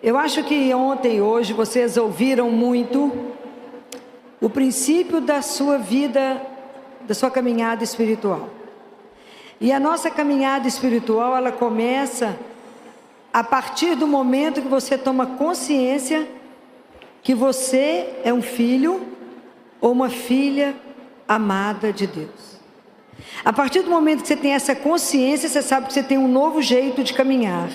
Eu acho que ontem e hoje vocês ouviram muito o princípio da sua vida, da sua caminhada espiritual. E a nossa caminhada espiritual, ela começa a partir do momento que você toma consciência que você é um filho ou uma filha amada de Deus. A partir do momento que você tem essa consciência, você sabe que você tem um novo jeito de caminhar.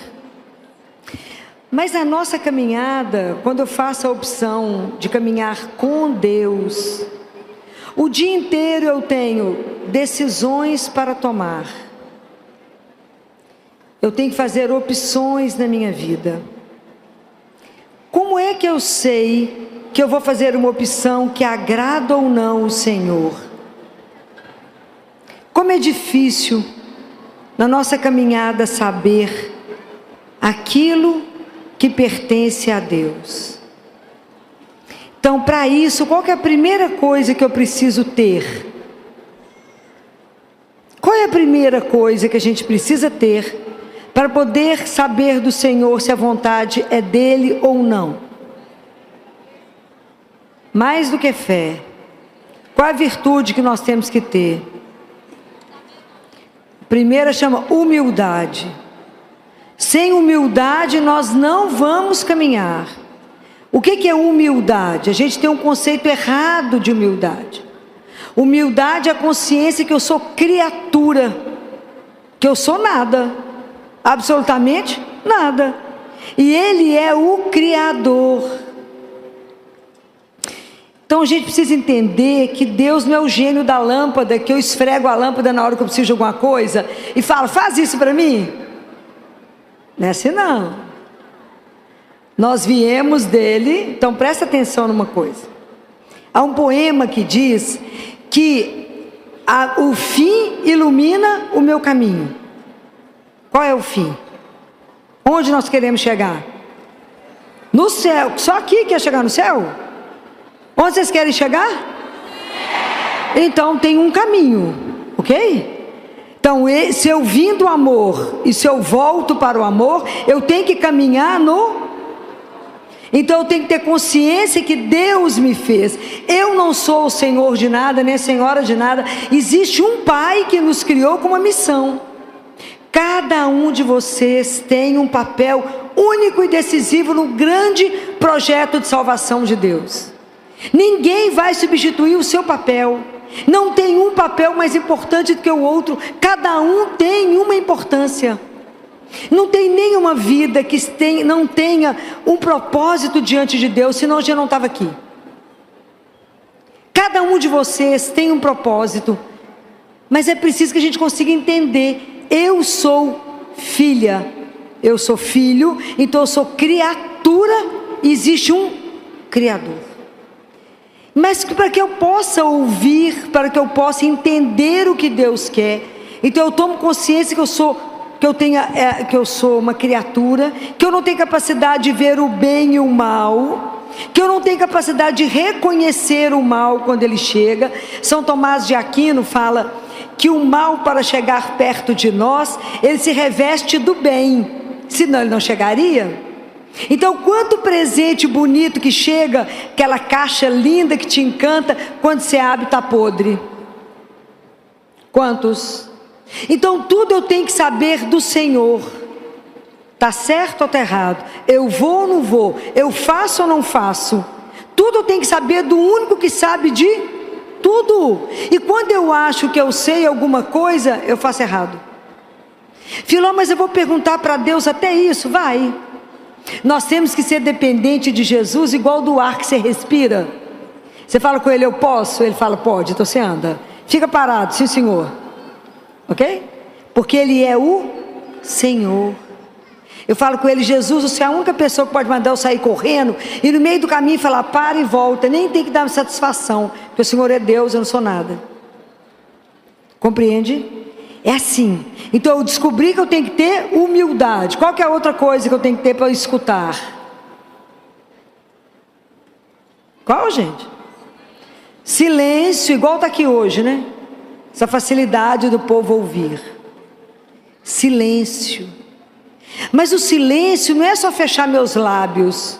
Mas a nossa caminhada, quando eu faço a opção de caminhar com Deus, o dia inteiro eu tenho decisões para tomar. Eu tenho que fazer opções na minha vida. Como é que eu sei que eu vou fazer uma opção que agrada ou não o Senhor? Como é difícil na nossa caminhada saber aquilo que pertence a Deus. Então, para isso, qual que é a primeira coisa que eu preciso ter? Qual é a primeira coisa que a gente precisa ter para poder saber do Senhor se a vontade é dele ou não? Mais do que fé, qual a virtude que nós temos que ter? A primeira chama humildade. Sem humildade nós não vamos caminhar. O que é humildade? A gente tem um conceito errado de humildade. Humildade é a consciência que eu sou criatura, que eu sou nada, absolutamente nada, e Ele é o Criador. Então a gente precisa entender que Deus não é o gênio da lâmpada, que eu esfrego a lâmpada na hora que eu preciso de alguma coisa e falo, faz isso para mim. Não é assim não. Nós viemos dele. Então presta atenção numa coisa. Há um poema que diz que o fim ilumina o meu caminho. Qual é o fim? Onde nós queremos chegar? No céu. Só aqui quer chegar no céu? Onde vocês querem chegar? Então tem um caminho, ok? Então, se eu vim do amor e se eu volto para o amor, eu tenho que caminhar no... Então eu tenho que ter consciência que Deus me fez. Eu não sou o Senhor de nada, nem a Senhora de nada. Existe um Pai que nos criou com uma missão. Cada um de vocês tem um papel único e decisivo no grande projeto de salvação de Deus. Ninguém vai substituir o seu papel. Não tem um papel mais importante do que o outro. Cada um tem uma importância. Não tem nenhuma vida que não tenha um propósito diante de Deus, senão eu já não estava aqui. Cada um de vocês tem um propósito, mas é preciso que a gente consiga entender. Eu sou filha, eu sou filho, então eu sou criatura, e existe um Criador. Mas para que eu possa ouvir, para que eu possa entender o que Deus quer, então eu tomo consciência que eu sou uma criatura, que eu não tenho capacidade de ver o bem e o mal, que eu não tenho capacidade de reconhecer o mal quando ele chega. São Tomás de Aquino fala que o mal, para chegar perto de nós, ele se reveste do bem, senão ele não chegaria. Então, quanto presente bonito que chega, aquela caixa linda que te encanta, quando você abre está podre. Quantos? Então tudo eu tenho que saber do Senhor. Está certo ou está errado? Eu vou ou não vou? Eu faço ou não faço? Tudo eu tenho que saber do único que sabe de tudo. E quando eu acho que eu sei alguma coisa, eu faço errado. Filó, mas eu vou perguntar para Deus até isso? Vai. Nós temos que ser dependente de Jesus, igual do ar que você respira. Você fala com ele, eu posso? Ele fala, pode, então você anda. Fica parado, sim senhor. Ok? Porque ele é o Senhor. Eu falo com ele, Jesus, você é a única pessoa que pode mandar eu sair correndo e no meio do caminho falar, para e volta. Nem tem que dar satisfação, porque o Senhor é Deus, eu não sou nada. Compreende? É assim. Então eu descobri que eu tenho que ter humildade. Qual que é a outra coisa que eu tenho que ter para escutar? Qual, gente? Silêncio, igual está aqui hoje, né? Essa facilidade do povo ouvir. Silêncio. Mas o silêncio não é só fechar meus lábios.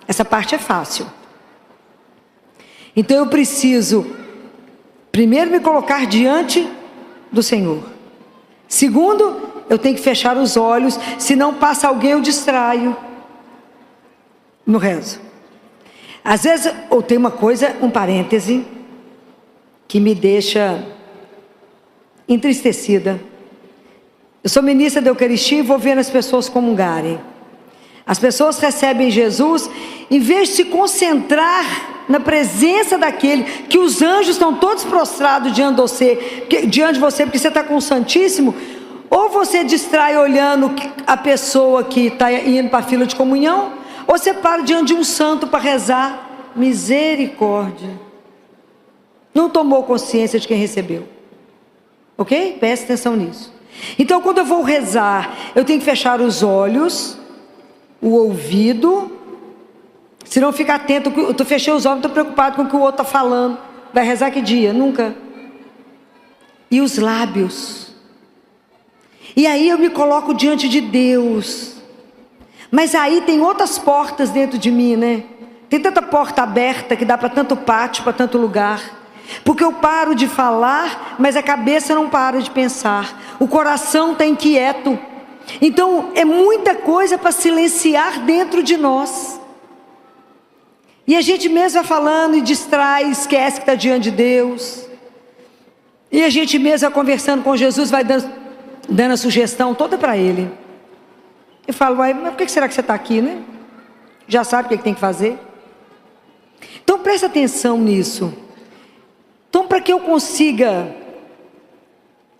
Essa parte é fácil. Então eu preciso, primeiro, me colocar diante do Senhor. Segundo, eu tenho que fechar os olhos, senão passa alguém, eu distraio no rezo. Às vezes, ou tem uma coisa, um parêntese, que me deixa entristecida. Eu sou ministra da Eucaristia e vou vendo as pessoas comungarem. As pessoas recebem Jesus, em vez de se concentrar na presença daquele, que os anjos estão todos prostrados diante de você, porque você está com o Santíssimo, ou você distrai olhando a pessoa que está indo para a fila de comunhão, ou você para diante de um santo para rezar. Misericórdia. Não tomou consciência de quem recebeu. Ok? Presta atenção nisso. Então, quando eu vou rezar, eu tenho que fechar os olhos, o ouvido, se não ficar atento. Eu fechei os olhos, estou preocupado com o que o outro está falando. Vai rezar que dia? Nunca. E os lábios. E aí eu me coloco diante de Deus. Mas aí tem outras portas dentro de mim, né? Tem tanta porta aberta que dá para tanto pátio, para tanto lugar. Porque eu paro de falar, mas a cabeça não para de pensar. O coração está inquieto. Então é muita coisa para silenciar dentro de nós. E a gente mesmo vai falando e distrai, esquece que está diante de Deus. E a gente mesmo vai conversando com Jesus, vai dando a sugestão toda para Ele. Eu falo, mas por que será que você está aqui, né? Já sabe o que tem que fazer? Então presta atenção nisso. Então, para que eu consiga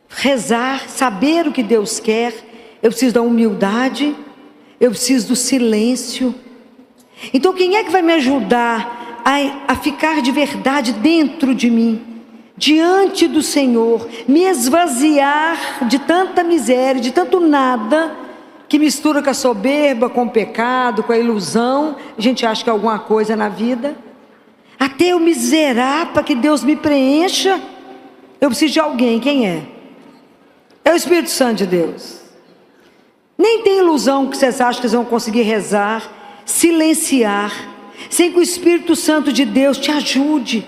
rezar, saber o que Deus quer, eu preciso da humildade, eu preciso do silêncio. Então, quem é que vai me ajudar a ficar de verdade dentro de mim, diante do Senhor, me esvaziar de tanta miséria, de tanto nada, que mistura com a soberba, com o pecado, com a ilusão? A gente acha que é alguma coisa na vida. Até eu me zerar para que Deus me preencha, eu preciso de alguém. Quem é? É o Espírito Santo de Deus. Nem tem ilusão que vocês acham que vocês vão conseguir rezar, silenciar, sem que o Espírito Santo de Deus te ajude.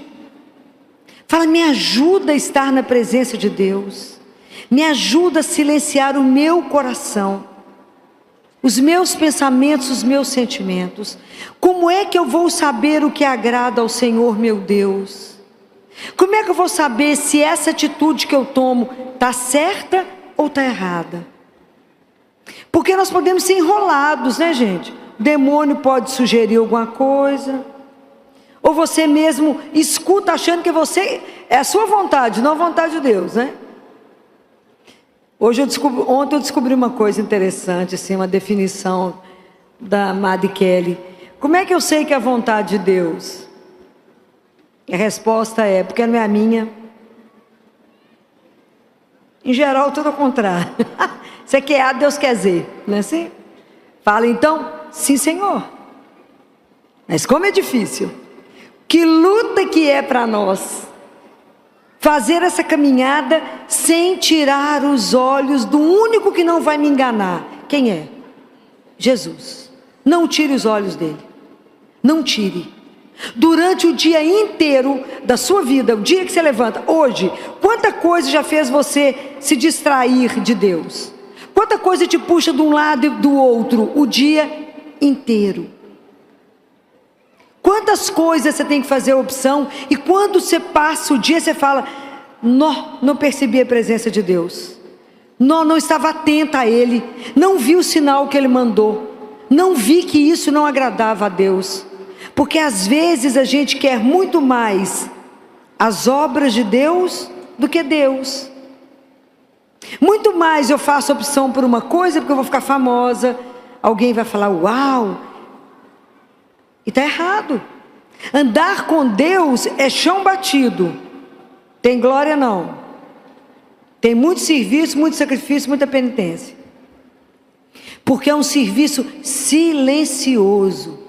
Fala, me ajuda a estar na presença de Deus, me ajuda a silenciar o meu coração, os meus pensamentos, os meus sentimentos. Como é que eu vou saber o que agrada ao Senhor meu Deus? Como é que eu vou saber se essa atitude que eu tomo está certa ou está errada? Porque nós podemos ser enrolados, né, gente? O demônio pode sugerir alguma coisa, ou você mesmo escuta achando que você é a sua vontade, não a vontade de Deus, né? Ontem eu descobri uma coisa interessante, assim, uma definição da Madre Kelly. Como é que eu sei que é a vontade de Deus? A resposta é, porque não é a minha. Em geral, tudo ao contrário. Você quer A, Deus quer Z, não é assim? Fala então, sim, Senhor. Mas como é difícil. Que luta que é para nós fazer essa caminhada sem tirar os olhos do único que não vai me enganar. Quem é? Jesus. Não tire os olhos dele. Não tire. Durante o dia inteiro da sua vida, o dia que você levanta, hoje, quanta coisa já fez você se distrair de Deus? Quanta coisa te puxa de um lado e do outro o dia inteiro? Quantas coisas você tem que fazer a opção, e quando você passa o dia, você fala, não percebi a presença de Deus, não estava atenta a Ele, não vi o sinal que Ele mandou, não vi que isso não agradava a Deus. Porque às vezes a gente quer muito mais as obras de Deus do que Deus. Muito mais eu faço opção por uma coisa porque eu vou ficar famosa, alguém vai falar, uau, e está errado. Andar com Deus é chão batido. Tem glória não. Tem muito serviço, muito sacrifício, muita penitência. Porque é um serviço silencioso.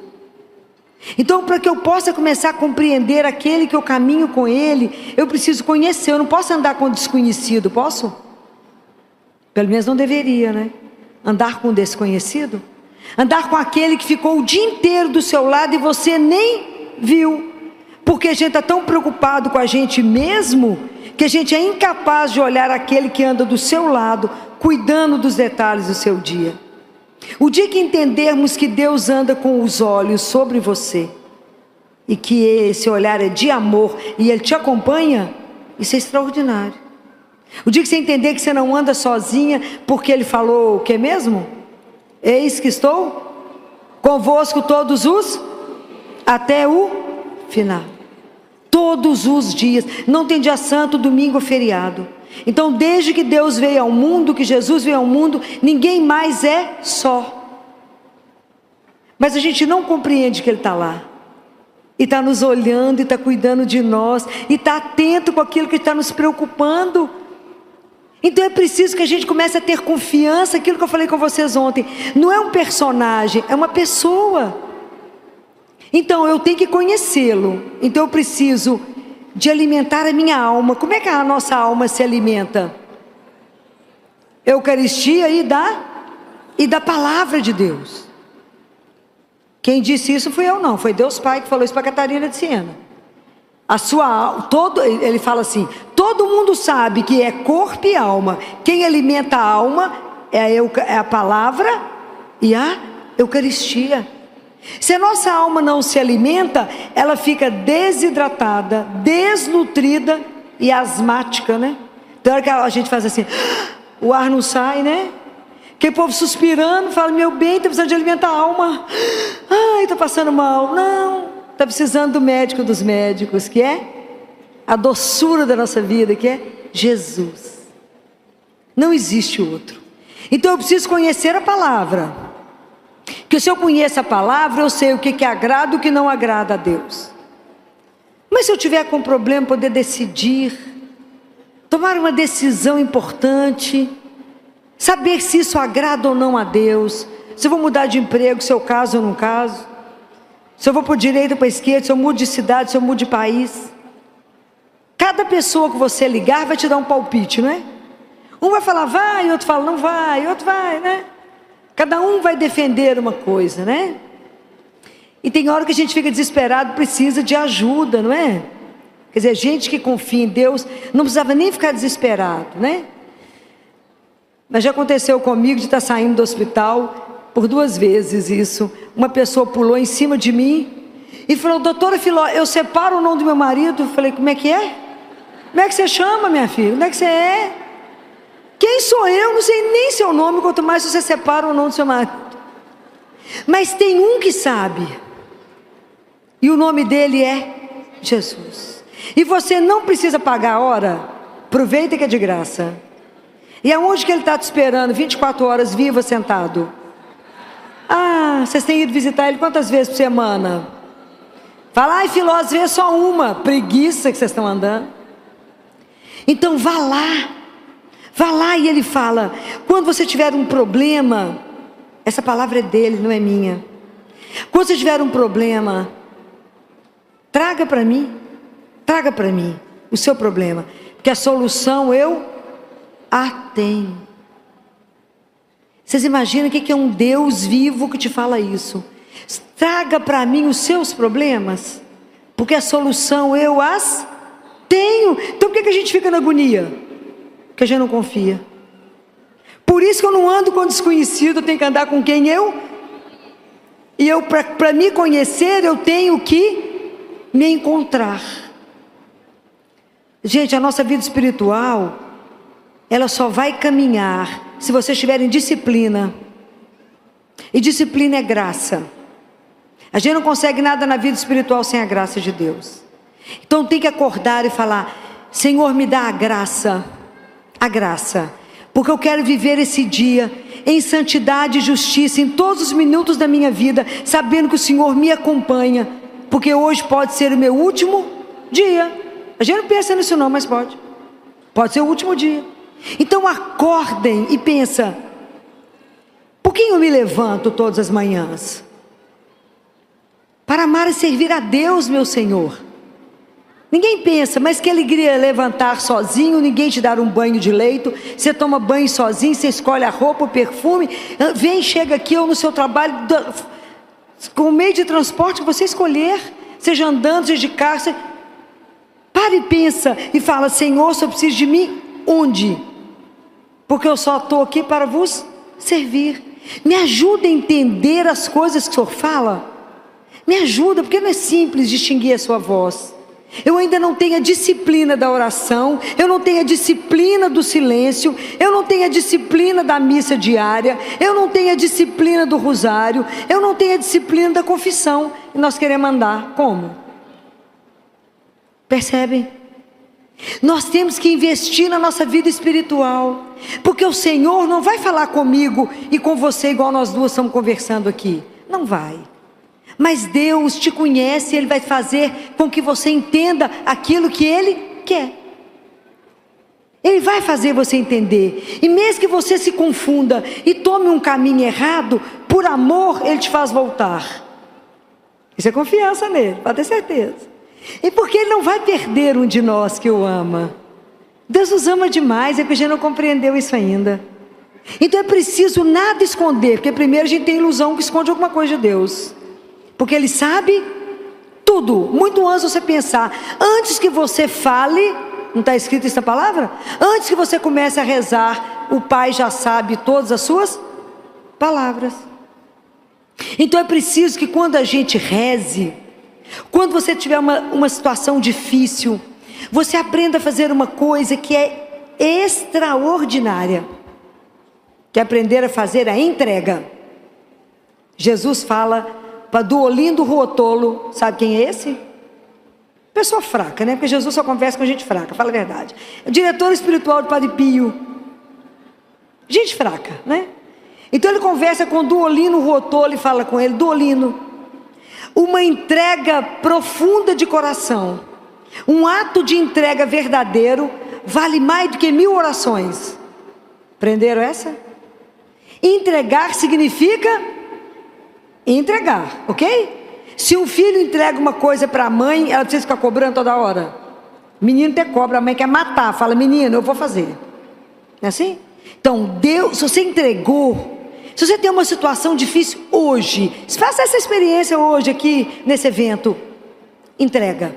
Então, para que eu possa começar a compreender aquele que eu caminho com ele, eu preciso conhecer. Eu não posso andar com desconhecido, posso? Pelo menos não deveria, né? Andar com o desconhecido? Andar com aquele que ficou o dia inteiro do seu lado e você nem viu. Porque a gente está tão preocupado com a gente mesmo, que a gente é incapaz de olhar aquele que anda do seu lado, cuidando dos detalhes do seu dia. O dia que entendermos que Deus anda com os olhos sobre você, e que esse olhar é de amor, e Ele te acompanha, isso é extraordinário. O dia que você entender que você não anda sozinha, porque Ele falou o que mesmo? Eis que estou convosco todos os, até o final. Todos os dias, não tem dia santo, domingo ou feriado. Então desde que Deus veio ao mundo, que Jesus veio ao mundo, ninguém mais é só. Mas a gente não compreende que Ele está lá, e está nos olhando, e está cuidando de nós, e está atento com aquilo que está nos preocupando. Então é preciso que a gente comece a ter confiança. Aquilo que eu falei com vocês ontem, não é um personagem, é uma pessoa. Então eu tenho que conhecê-lo. Então eu preciso de alimentar a minha alma. Como é que a nossa alma se alimenta? Eucaristia e da palavra de Deus. Quem disse isso fui eu não, foi Deus Pai que falou isso para Catarina de Siena. Ele fala assim: todo mundo sabe que é corpo e alma. Quem alimenta a alma é a palavra e a Eucaristia. Se a nossa alma não se alimenta, ela fica desidratada, desnutrida e asmática, né? Então hora que a gente faz assim, o ar não sai, né? Que o povo suspirando, fala: meu bem, está precisando de alimentar a alma. Ai, está passando mal. Não, está precisando do médico dos médicos, que é a doçura da nossa vida, que é Jesus. Não existe outro. Então eu preciso conhecer a palavra, que se eu conheço a palavra, eu sei o que agrada e o que não agrada a Deus. Mas se eu tiver com problema, poder decidir, tomar uma decisão importante, saber se isso agrada ou não a Deus, se eu vou mudar de emprego, se eu caso ou não caso, se eu vou para a direita ou para a esquerda, se eu mudo de cidade, se eu mudo de país. Cada pessoa que você ligar vai te dar um palpite, não é? Um vai falar vai, outro fala não vai, outro vai, né? Cada um vai defender uma coisa, né? E tem hora que a gente fica desesperado, precisa de ajuda, não é? Quer dizer, gente que confia em Deus não precisava nem ficar desesperado, né? Mas já aconteceu comigo de estar saindo do hospital por 2 vezes isso. Uma pessoa pulou em cima de mim e falou: doutora Filó, eu separo o nome do meu marido. Eu falei: como é que é? Como é que você chama, minha filha? Onde é que você é? Quem sou eu? Não sei nem seu nome, quanto mais você separa o nome do seu marido. Mas tem um que sabe, e o nome dele é Jesus. E você não precisa pagar a hora, aproveita que é de graça. E aonde que ele está te esperando? 24 horas vivo, sentado. Ah, vocês têm ido visitar ele quantas vezes por semana? Fala: ai Filó, às vezes só uma. Preguiça que vocês estão andando. Então vá lá e ele fala: quando você tiver um problema, essa palavra é dele, não é minha. Quando você tiver um problema, traga para mim o seu problema, porque a solução eu a tenho. Vocês imaginam o que é um Deus vivo que te fala isso? Traga para mim os seus problemas, porque a solução eu as tenho. Então por que a gente fica na agonia? Porque a gente não confia. Por isso que eu não ando com desconhecido, eu tenho que andar com quem eu. E eu, para me conhecer, eu tenho que me encontrar. Gente, a nossa vida espiritual, ela só vai caminhar se vocês tiverem disciplina. E disciplina é graça. A gente não consegue nada na vida espiritual sem a graça de Deus. Então tem que acordar e falar: Senhor, me dá a graça, porque eu quero viver esse dia em santidade e justiça, em todos os minutos da minha vida, sabendo que o Senhor me acompanha, porque hoje pode ser o meu último dia. A gente não pensa nisso não, mas pode ser o último dia. Então acordem e pensa: por que eu me levanto todas as manhãs? Para amar e servir a Deus, meu Senhor. Ninguém pensa, mas que alegria levantar sozinho, ninguém te dar um banho de leito, você toma banho sozinho, você escolhe a roupa, o perfume, vem, chega aqui ou no seu trabalho, com o meio de transporte que você escolher, seja andando, seja de carro, você... Para e pensa e fala: Senhor, só preciso de mim, onde? Porque eu só estou aqui para vos servir. Me ajuda a entender as coisas que o Senhor fala. Me ajuda, porque não é simples distinguir a sua voz. Eu ainda não tenho a disciplina da oração, eu não tenho a disciplina do silêncio, eu não tenho a disciplina da missa diária, eu não tenho a disciplina do rosário, eu não tenho a disciplina da confissão. E nós queremos andar como? Percebem? Nós temos que investir na nossa vida espiritual, porque o Senhor não vai falar comigo e com você igual nós duas estamos conversando aqui. Não vai. Mas Deus te conhece, Ele vai fazer com que você entenda aquilo que Ele quer. Ele vai fazer você entender. E mesmo que você se confunda e tome um caminho errado, por amor Ele te faz voltar. Isso é confiança nele, pode ter certeza. E porque Ele não vai perder um de nós que o ama. Deus nos ama demais, é que a gente não compreendeu isso ainda. Então é preciso nada esconder, porque primeiro a gente tem ilusão que esconde alguma coisa de Deus. Porque Ele sabe tudo, muito antes de você pensar. Antes que você fale, não está escrito isso na palavra? Antes que você comece a rezar, o Pai já sabe todas as suas palavras. Então é preciso que quando a gente reze, quando você tiver uma situação difícil, você aprenda a fazer uma coisa que é extraordinária, que é aprender a fazer a entrega. Jesus fala para Duolindo Ruotolo, sabe quem é esse? Pessoa fraca, né? Porque Jesus só conversa com gente fraca, fala a verdade. O diretor espiritual de Padre Pio, gente fraca, né? Então ele conversa com Duolindo Ruotolo e fala com ele: Duolindo, uma entrega profunda de coração, um ato de entrega verdadeiro, vale mais do que 1000 orações. Prenderam essa? Entregar significa entregar, ok? Se um filho entrega uma coisa para a mãe, ela precisa ficar cobrando toda hora. Menino até cobra, a mãe quer matar, fala: menino, eu vou fazer. Não é assim? Então Deus, se você entregou, se você tem uma situação difícil hoje, faça essa experiência hoje aqui nesse evento. Entrega.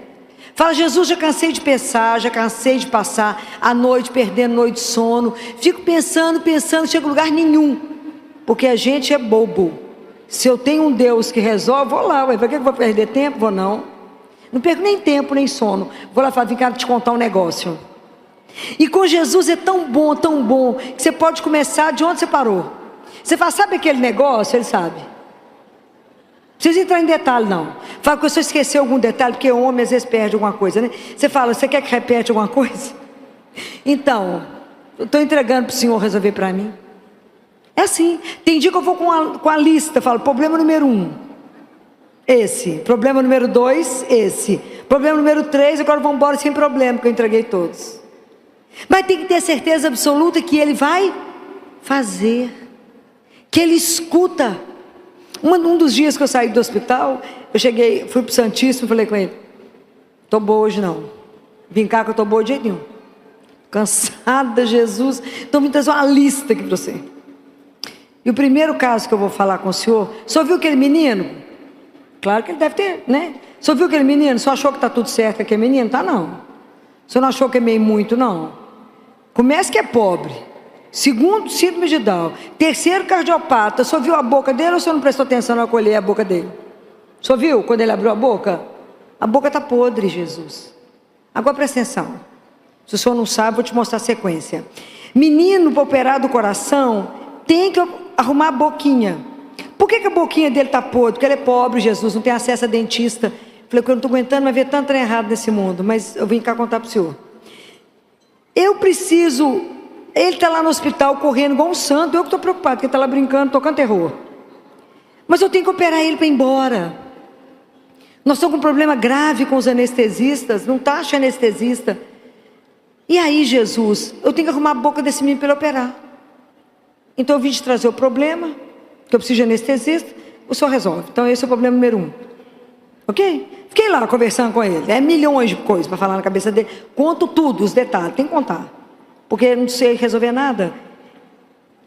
Fala: Jesus, já cansei de pensar, já cansei de passar a noite perdendo noite de sono. Fico pensando, chego a lugar nenhum. Porque a gente é bobo. Se eu tenho um Deus que resolve, vou lá. Para que eu vou perder tempo? Vou não. Não perco nem tempo, nem sono. Vou lá falar: vem cá te contar um negócio. E com Jesus é tão bom, que você pode começar de onde você parou. Você fala: sabe aquele negócio? Ele sabe. Não precisa entrar em detalhe não. Fala que você esqueceu algum detalhe, porque o homem às vezes perde alguma coisa, né? Você fala: você quer que repete alguma coisa? Então, eu estou entregando para o Senhor resolver para mim. É assim. Tem dia que eu vou com a lista, falo: problema número 1, esse. Problema número 2, esse. Problema número 3, agora vamos embora sem problema, porque eu entreguei todos. Mas tem que ter certeza absoluta que Ele vai fazer, que Ele escuta. Um dos dias que eu saí do hospital, eu cheguei, fui para o Santíssimo, falei com ele: estou boa hoje não. Vim cá que eu estou boa de jeito nenhum. Cansada, Jesus. Então me trazer uma lista aqui para você. E o primeiro caso que eu vou falar com o senhor viu aquele menino? Claro que ele deve ter, né? O senhor viu aquele menino? O senhor achou que está tudo certo com aquele menino? Tá não. O senhor não achou que é meio muito, não? Começa que é pobre. Segundo, síndrome de Down. Terceiro, cardiopata. O senhor viu a boca dele ou o senhor não prestou atenção na acolher a boca dele? O senhor viu quando ele abriu a boca? A boca está podre, Jesus. Agora presta atenção. Se o senhor não sabe, vou te mostrar a sequência. Menino para operar do coração tem que arrumar a boquinha. Por que a boquinha dele está podre? Porque ele é pobre, Jesus, não tem acesso a dentista. Falei que eu não estou aguentando mais ver tanto trem errado nesse mundo, mas eu vim cá contar para o senhor. Eu preciso... Ele está lá no hospital correndo igual um santo. Eu que estou preocupado, porque ele está lá brincando, tocando terror. Mas eu tenho que operar ele para ir embora. Nós estamos com um problema grave com os anestesistas. Não está achando anestesista. E aí, Jesus, eu tenho que arrumar a boca desse menino para ele operar. Então eu vim te trazer o problema, que eu preciso de anestesista. O senhor resolve. Então esse é o problema número 1. Ok? Fiquei lá conversando com ele. É milhões de coisas para falar na cabeça dele. Conto tudo, os detalhes, tem que contar. Porque eu não sei resolver nada.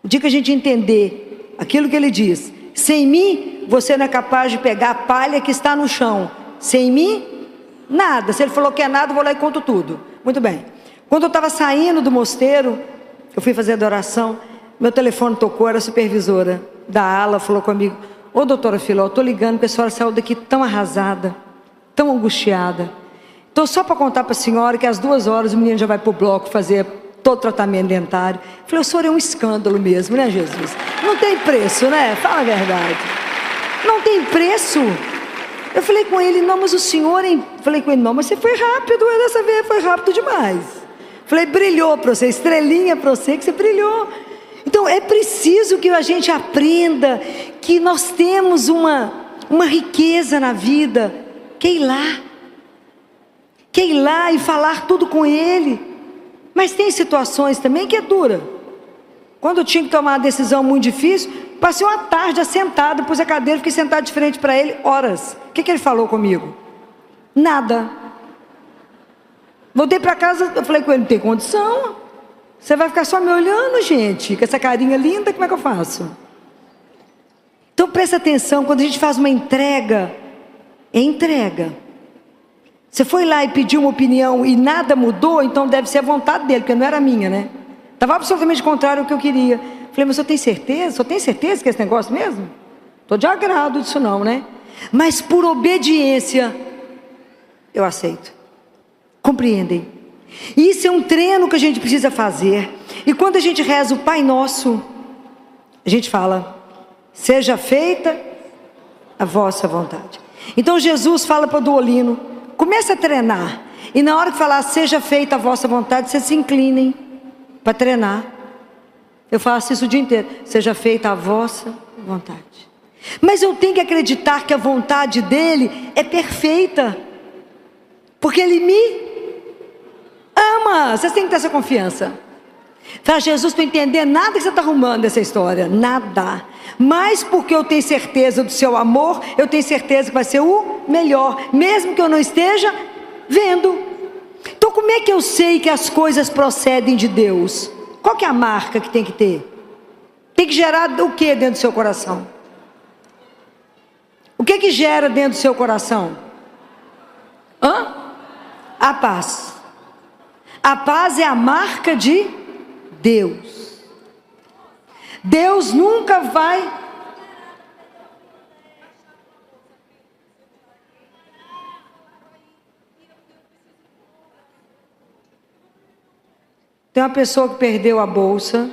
O dia que a gente entender aquilo que ele diz, sem mim, você não é capaz de pegar a palha que está no chão. Sem mim, nada. Se ele falou que é nada, eu vou lá e conto tudo. Muito bem. Quando eu estava saindo do mosteiro, eu fui fazer adoração, meu telefone tocou, era a supervisora da ala, falou comigo: ô doutora Filó, eu estou ligando porque a senhora saiu daqui tão arrasada, tão angustiada. Então, só para contar para a senhora que às 2 horas o menino já vai para o bloco fazer todo o tratamento dentário. Eu falei: o senhor é um escândalo mesmo, né, Jesus? Não tem preço, né? Fala a verdade. Não tem preço. Eu falei com ele: não, mas o senhor... Falei com ele: não, mas você foi rápido, dessa vez foi rápido demais. Falei: brilhou para você, estrelinha para você, que você brilhou. Então, é preciso que a gente aprenda que nós temos uma riqueza na vida, que é ir lá. Que é ir lá e falar tudo com ele. Mas tem situações também que é dura. Quando eu tinha que tomar uma decisão muito difícil, passei uma tarde assentada, pus a cadeira, fiquei sentado de frente para ele, horas. O que ele falou comigo? Nada. Voltei para casa, eu falei com ele: não tem condição. Você vai ficar só me olhando, gente, com essa carinha linda, como é que eu faço? Então presta atenção, quando a gente faz uma entrega, é entrega. Você foi lá e pediu uma opinião e nada mudou, então deve ser a vontade dele, porque não era a minha, né? Estava absolutamente contrário ao que eu queria. Falei: mas o senhor tem certeza? O senhor tem certeza que é esse negócio mesmo? Estou de agrado disso não, né? Mas por obediência, eu aceito. Compreendem? Isso é um treino que a gente precisa fazer. E quando a gente reza o Pai Nosso, a gente fala: seja feita a vossa vontade. Então Jesus fala para o Duolino: começa a treinar. E na hora que falar seja feita a vossa vontade, vocês se inclinem para treinar. Eu faço isso o dia inteiro: seja feita a vossa vontade. Mas eu tenho que acreditar que a vontade dele é perfeita, porque ele me ama. Vocês têm que ter essa confiança. Fala: Jesus, para entender nada que você está arrumando dessa história, nada. Mas porque eu tenho certeza do seu amor, eu tenho certeza que vai ser o melhor, mesmo que eu não esteja vendo. Então como é que eu sei que as coisas procedem de Deus? Qual que é a marca que tem que ter? Tem que gerar o que dentro do seu coração? O que gera dentro do seu coração? A paz. A paz é a marca de Deus. Deus nunca vai... Tem uma pessoa que perdeu a bolsa,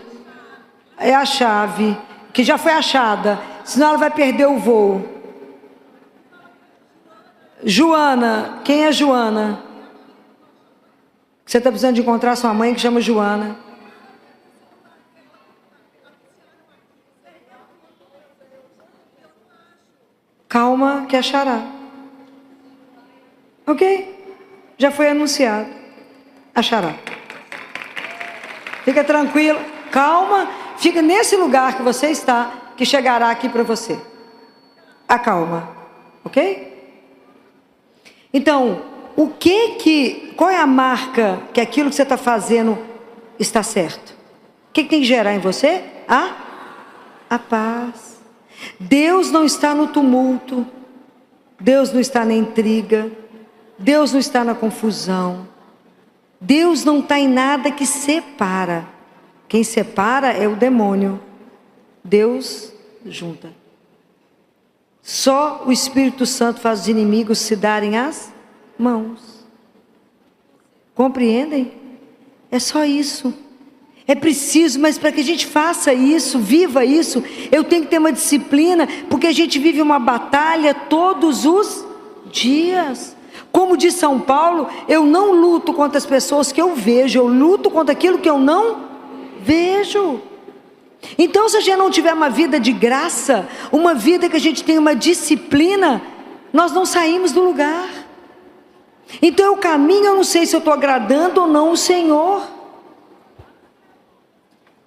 é a chave, que já foi achada, senão ela vai perder o voo. Joana, quem é Joana? Você está precisando de encontrar sua mãe, que chama Joana. Calma, que achará. Ok? Já foi anunciado. Achará. Fica tranquilo, calma, fica nesse lugar que você está, que chegará aqui para você. Acalma, ok? Então, qual é a marca que aquilo que você está fazendo está certo? O que tem que gerar em você? A paz. Deus não está no tumulto, Deus não está na intriga, Deus não está na confusão. Deus não está em nada que separa. Quem separa é o demônio. Deus junta. Só o Espírito Santo faz os inimigos se darem as mãos. Compreendem? É só isso. É preciso, mas para que a gente faça isso, viva isso, eu tenho que ter uma disciplina, porque a gente vive uma batalha todos os dias. Como diz São Paulo, eu não luto contra as pessoas que eu vejo, eu luto contra aquilo que eu não vejo. Então, se a gente não tiver uma vida de graça, uma vida que a gente tem uma disciplina, nós não saímos do lugar. Então eu caminho, eu não sei se eu estou agradando ou não o Senhor.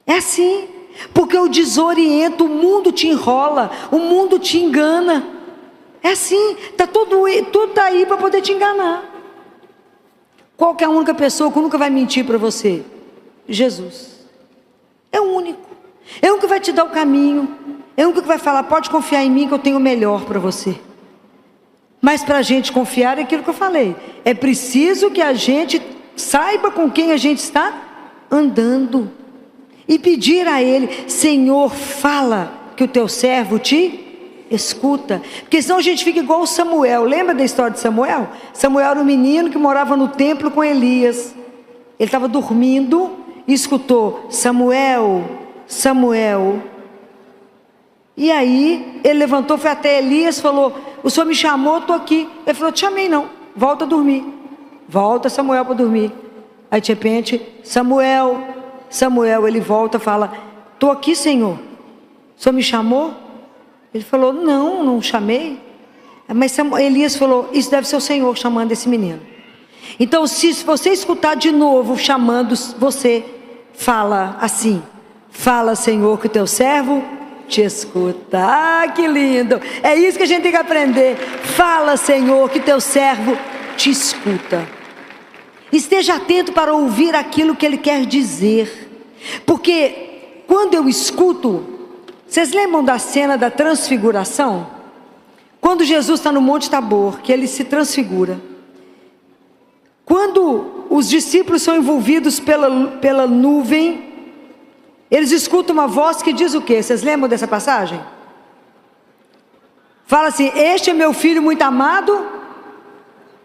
É assim, porque eu desoriento, o mundo te enrola, o mundo te engana. É assim, tudo está aí para poder te enganar. Qual que é a única pessoa que nunca vai mentir para você? Jesus. É o único. É o único que vai te dar o caminho. É o único que vai falar, pode confiar em mim que eu tenho o melhor para você. Mas para a gente confiar é aquilo que eu falei. É preciso que a gente saiba com quem a gente está andando. E pedir a Ele, Senhor, fala que o teu servo te escuta. Porque senão a gente fica igual o Samuel. Lembra da história de Samuel? Samuel era um menino que morava no templo com Elias. Ele estava dormindo e escutou, Samuel, Samuel. E aí ele levantou, foi até Elias, falou, o senhor me chamou, estou aqui. Ele falou, te chamei não, volta a dormir. Volta Samuel para dormir. Aí de repente, Samuel, Samuel, ele volta e fala, estou aqui, Senhor, o senhor me chamou? Ele falou, não chamei. Mas Elias falou, isso deve ser o Senhor chamando esse menino. Então se você escutar de novo chamando, você fala assim, fala Senhor que o teu servo te escuta. Ah, que lindo, é isso que a gente tem que aprender. Fala Senhor que teu servo te escuta. Esteja atento para ouvir aquilo que Ele quer dizer. Porque quando eu escuto, vocês lembram da cena da transfiguração? Quando Jesus está no Monte Tabor, que Ele se transfigura. Quando os discípulos são envolvidos pela nuvem, eles escutam uma voz que diz o quê? Vocês lembram dessa passagem? Fala assim, este é meu filho muito amado,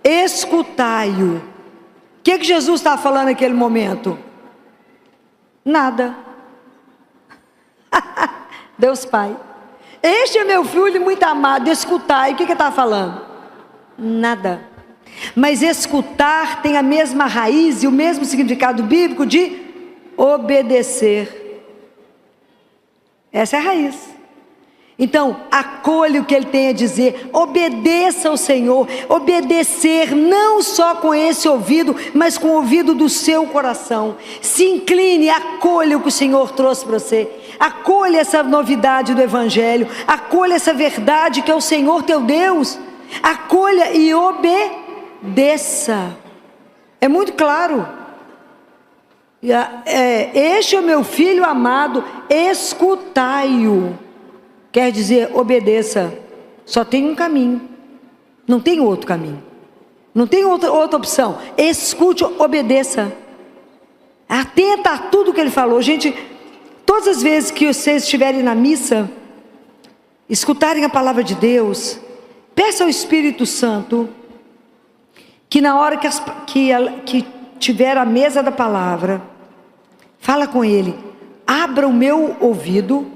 escutai-o. O que Jesus estava falando naquele momento? Nada. Deus Pai, este é meu filho muito amado, escutai. O que ele estava falando? Nada. Mas escutar tem a mesma raiz e o mesmo significado bíblico de obedecer. Essa é a raiz. Então, acolha o que Ele tem a dizer, obedeça ao Senhor. Obedecer não só com esse ouvido, mas com o ouvido do seu coração. Se incline, acolha o que o Senhor trouxe para você. Acolha essa novidade do Evangelho, acolha essa verdade que é o Senhor teu Deus. Acolha e obedeça. É muito claro. Este é o meu filho amado, escutai-o. Quer dizer, obedeça. Só tem um caminho, não tem outro caminho, não tem outra opção. Escute, obedeça. Atenta a tudo que Ele falou. Gente, todas as vezes que vocês estiverem na missa, escutarem a palavra de Deus, peça ao Espírito Santo que na hora que tiver a mesa da palavra, fala com Ele, abra o meu ouvido,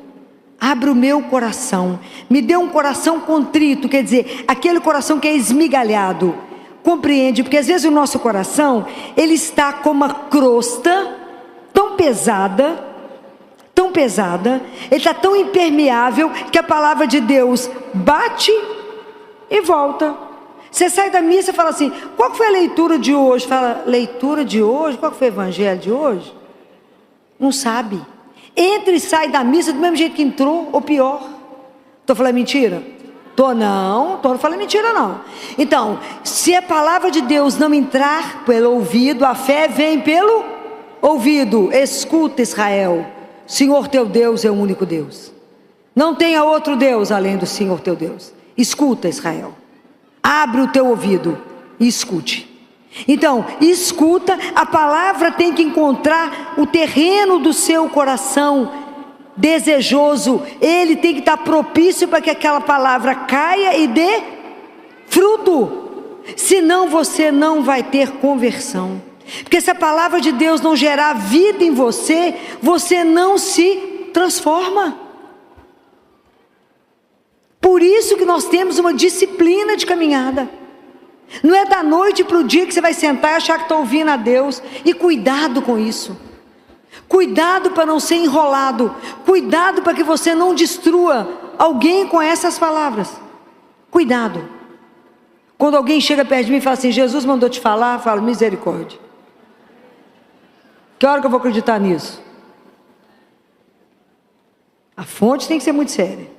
abra o meu coração, me dê um coração contrito, quer dizer, aquele coração que é esmigalhado. Compreende? Porque às vezes o nosso coração, ele está com uma crosta tão pesada, ele está tão impermeável, que a palavra de Deus bate e volta. Você sai da missa e fala assim, qual foi a leitura de hoje? Fala, leitura de hoje? Qual foi o evangelho de hoje? Não sabe. Entra e sai da missa do mesmo jeito que entrou, ou pior. Estou falando mentira? Não estou falando mentira não. Então, se a palavra de Deus não entrar pelo ouvido, a fé vem pelo ouvido. Escuta, Israel, Senhor teu Deus é o único Deus. Não tenha outro Deus além do Senhor teu Deus. Escuta, Israel. Abre o teu ouvido e escute. Então, escuta, a palavra tem que encontrar o terreno do seu coração desejoso. Ele tem que estar propício para que aquela palavra caia e dê fruto. Senão você não vai ter conversão. Porque se a palavra de Deus não gerar vida em você, você não se transforma. Por isso que nós temos uma disciplina de caminhada. Não é da noite para o dia que você vai sentar e achar que está ouvindo a Deus. E cuidado com isso. Cuidado para não ser enrolado. Cuidado para que você não destrua alguém com essas palavras. Cuidado. Quando alguém chega perto de mim e fala assim, Jesus mandou te falar, eu falo, misericórdia. Que hora que eu vou acreditar nisso? A fonte tem que ser muito séria.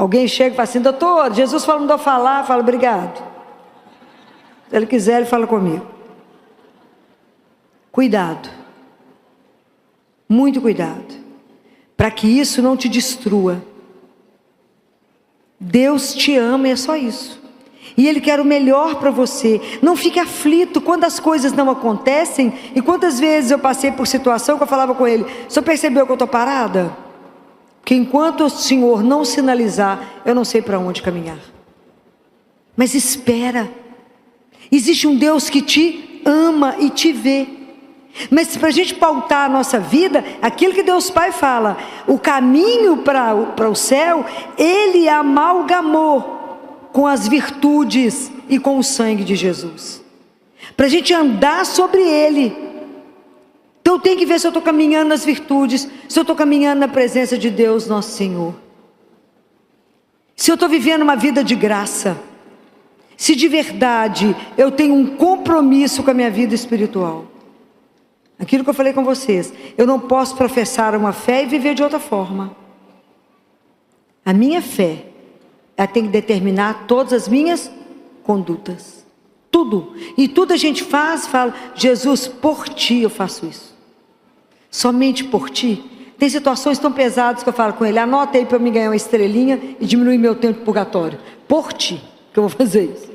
Alguém chega e fala assim: doutor, Jesus mandou falar. Fala: obrigado. Se ele quiser, ele fala comigo. Cuidado. Muito cuidado. Para que isso não te destrua. Deus te ama e é só isso. E Ele quer o melhor para você. Não fique aflito quando as coisas não acontecem. E quantas vezes eu passei por situação que eu falava com Ele: o senhor percebeu que eu estou parada? Porque enquanto o Senhor não sinalizar, eu não sei para onde caminhar. Mas espera. Existe um Deus que te ama e te vê. Mas para a gente pautar a nossa vida, aquilo que Deus Pai fala, o caminho para o céu, Ele amalgamou com as virtudes e com o sangue de Jesus, para a gente andar sobre Ele. Então eu tenho que ver se eu estou caminhando nas virtudes, se eu estou caminhando na presença de Deus nosso Senhor, se eu estou vivendo uma vida de graça, se de verdade eu tenho um compromisso com a minha vida espiritual. Aquilo que eu falei com vocês, eu não posso professar uma fé e viver de outra forma. A minha fé, ela tem que determinar todas as minhas condutas. Tudo. E tudo a gente fala: Jesus, por ti eu faço isso. Somente por ti. Tem situações tão pesadas que eu falo com Ele: anota aí para eu me ganhar uma estrelinha e diminuir meu tempo de purgatório. Por ti que eu vou fazer isso.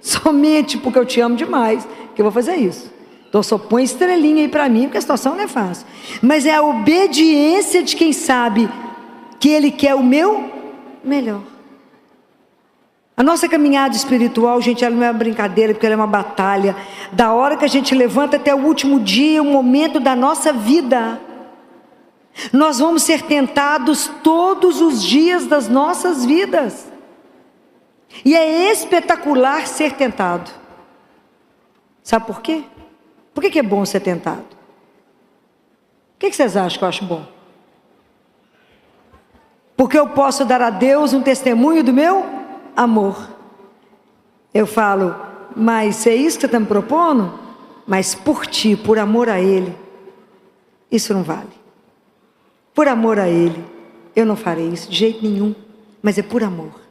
Somente porque eu te amo demais que eu vou fazer isso. Então só põe estrelinha aí para mim, porque a situação não é fácil. Mas é a obediência de quem sabe que Ele quer o meu melhor. A nossa caminhada espiritual, gente, ela não é uma brincadeira, porque ela é uma batalha. Da hora que a gente levanta até o último dia, o momento da nossa vida. Nós vamos ser tentados todos os dias das nossas vidas. E é espetacular ser tentado. Sabe por quê? Por que é bom ser tentado? O que vocês acham que eu acho bom? Porque eu posso dar a Deus um testemunho do meu amor. Eu falo: mas é isso que você está me propondo? Mas por ti, por amor a Ele, isso não vale. Por amor a Ele, eu não farei isso de jeito nenhum. Mas é por amor.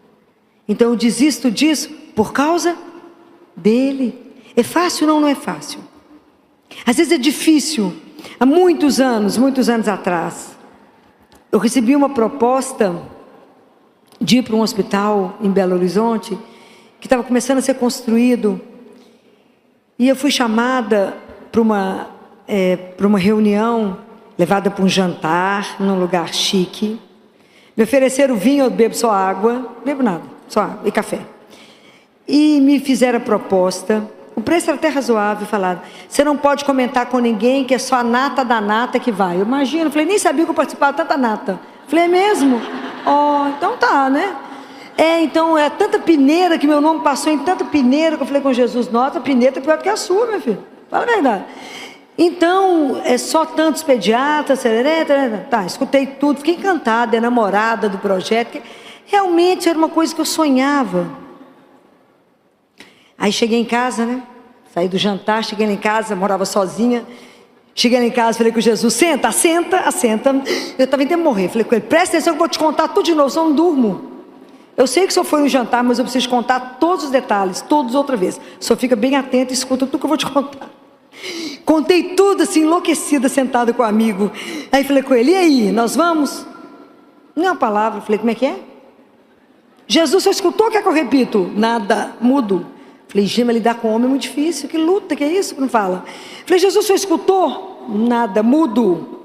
Então eu desisto disso por causa dEle. É fácil? Não, não é fácil. Às vezes é difícil. Há muitos anos atrás, eu recebi uma proposta de ir para um hospital em Belo Horizonte, que estava começando a ser construído. E eu fui chamada para uma reunião, levada para um jantar, num lugar chique. Me ofereceram vinho, eu bebo só água, não bebo nada, só água e café. E me fizeram a proposta. O preço era até razoável. Falaram: você não pode comentar com ninguém, que é só a nata da nata que vai. Eu imagino, falei: nem sabia que eu participava de tanta nata. Falei: é mesmo? Então tá, né? Então é tanta peneira, que meu nome passou em tanta peneira, que eu falei com Jesus: nossa, a peneira é pior do que a sua, meu filho. Fala a verdade. Então, é só tantos pediatras, tá, escutei tudo, fiquei encantada, enamorada do projeto, que realmente era uma coisa que eu sonhava. Aí cheguei em casa, né? Saí do jantar, cheguei lá em casa, morava sozinha. Cheguei lá em casa, falei com Jesus: senta. Eu estava indo morrer. Falei com ele: presta atenção que eu vou te contar tudo de novo, só não durmo. Eu sei que o senhor foi no jantar, mas eu preciso contar todos os detalhes, todos outra vez. O senhor fica bem atento e escuta tudo que eu vou te contar. Contei tudo assim, enlouquecida, sentada com o amigo. Aí falei com ele: e aí, nós vamos? Não é uma palavra. Falei: como é que é? Jesus, você escutou? Quer que eu repito? Nada, mudo. Falei: gema, lidar com homem é muito difícil. Que luta, que é isso? Não fala. Falei: Jesus, você escutou? Nada, mudo.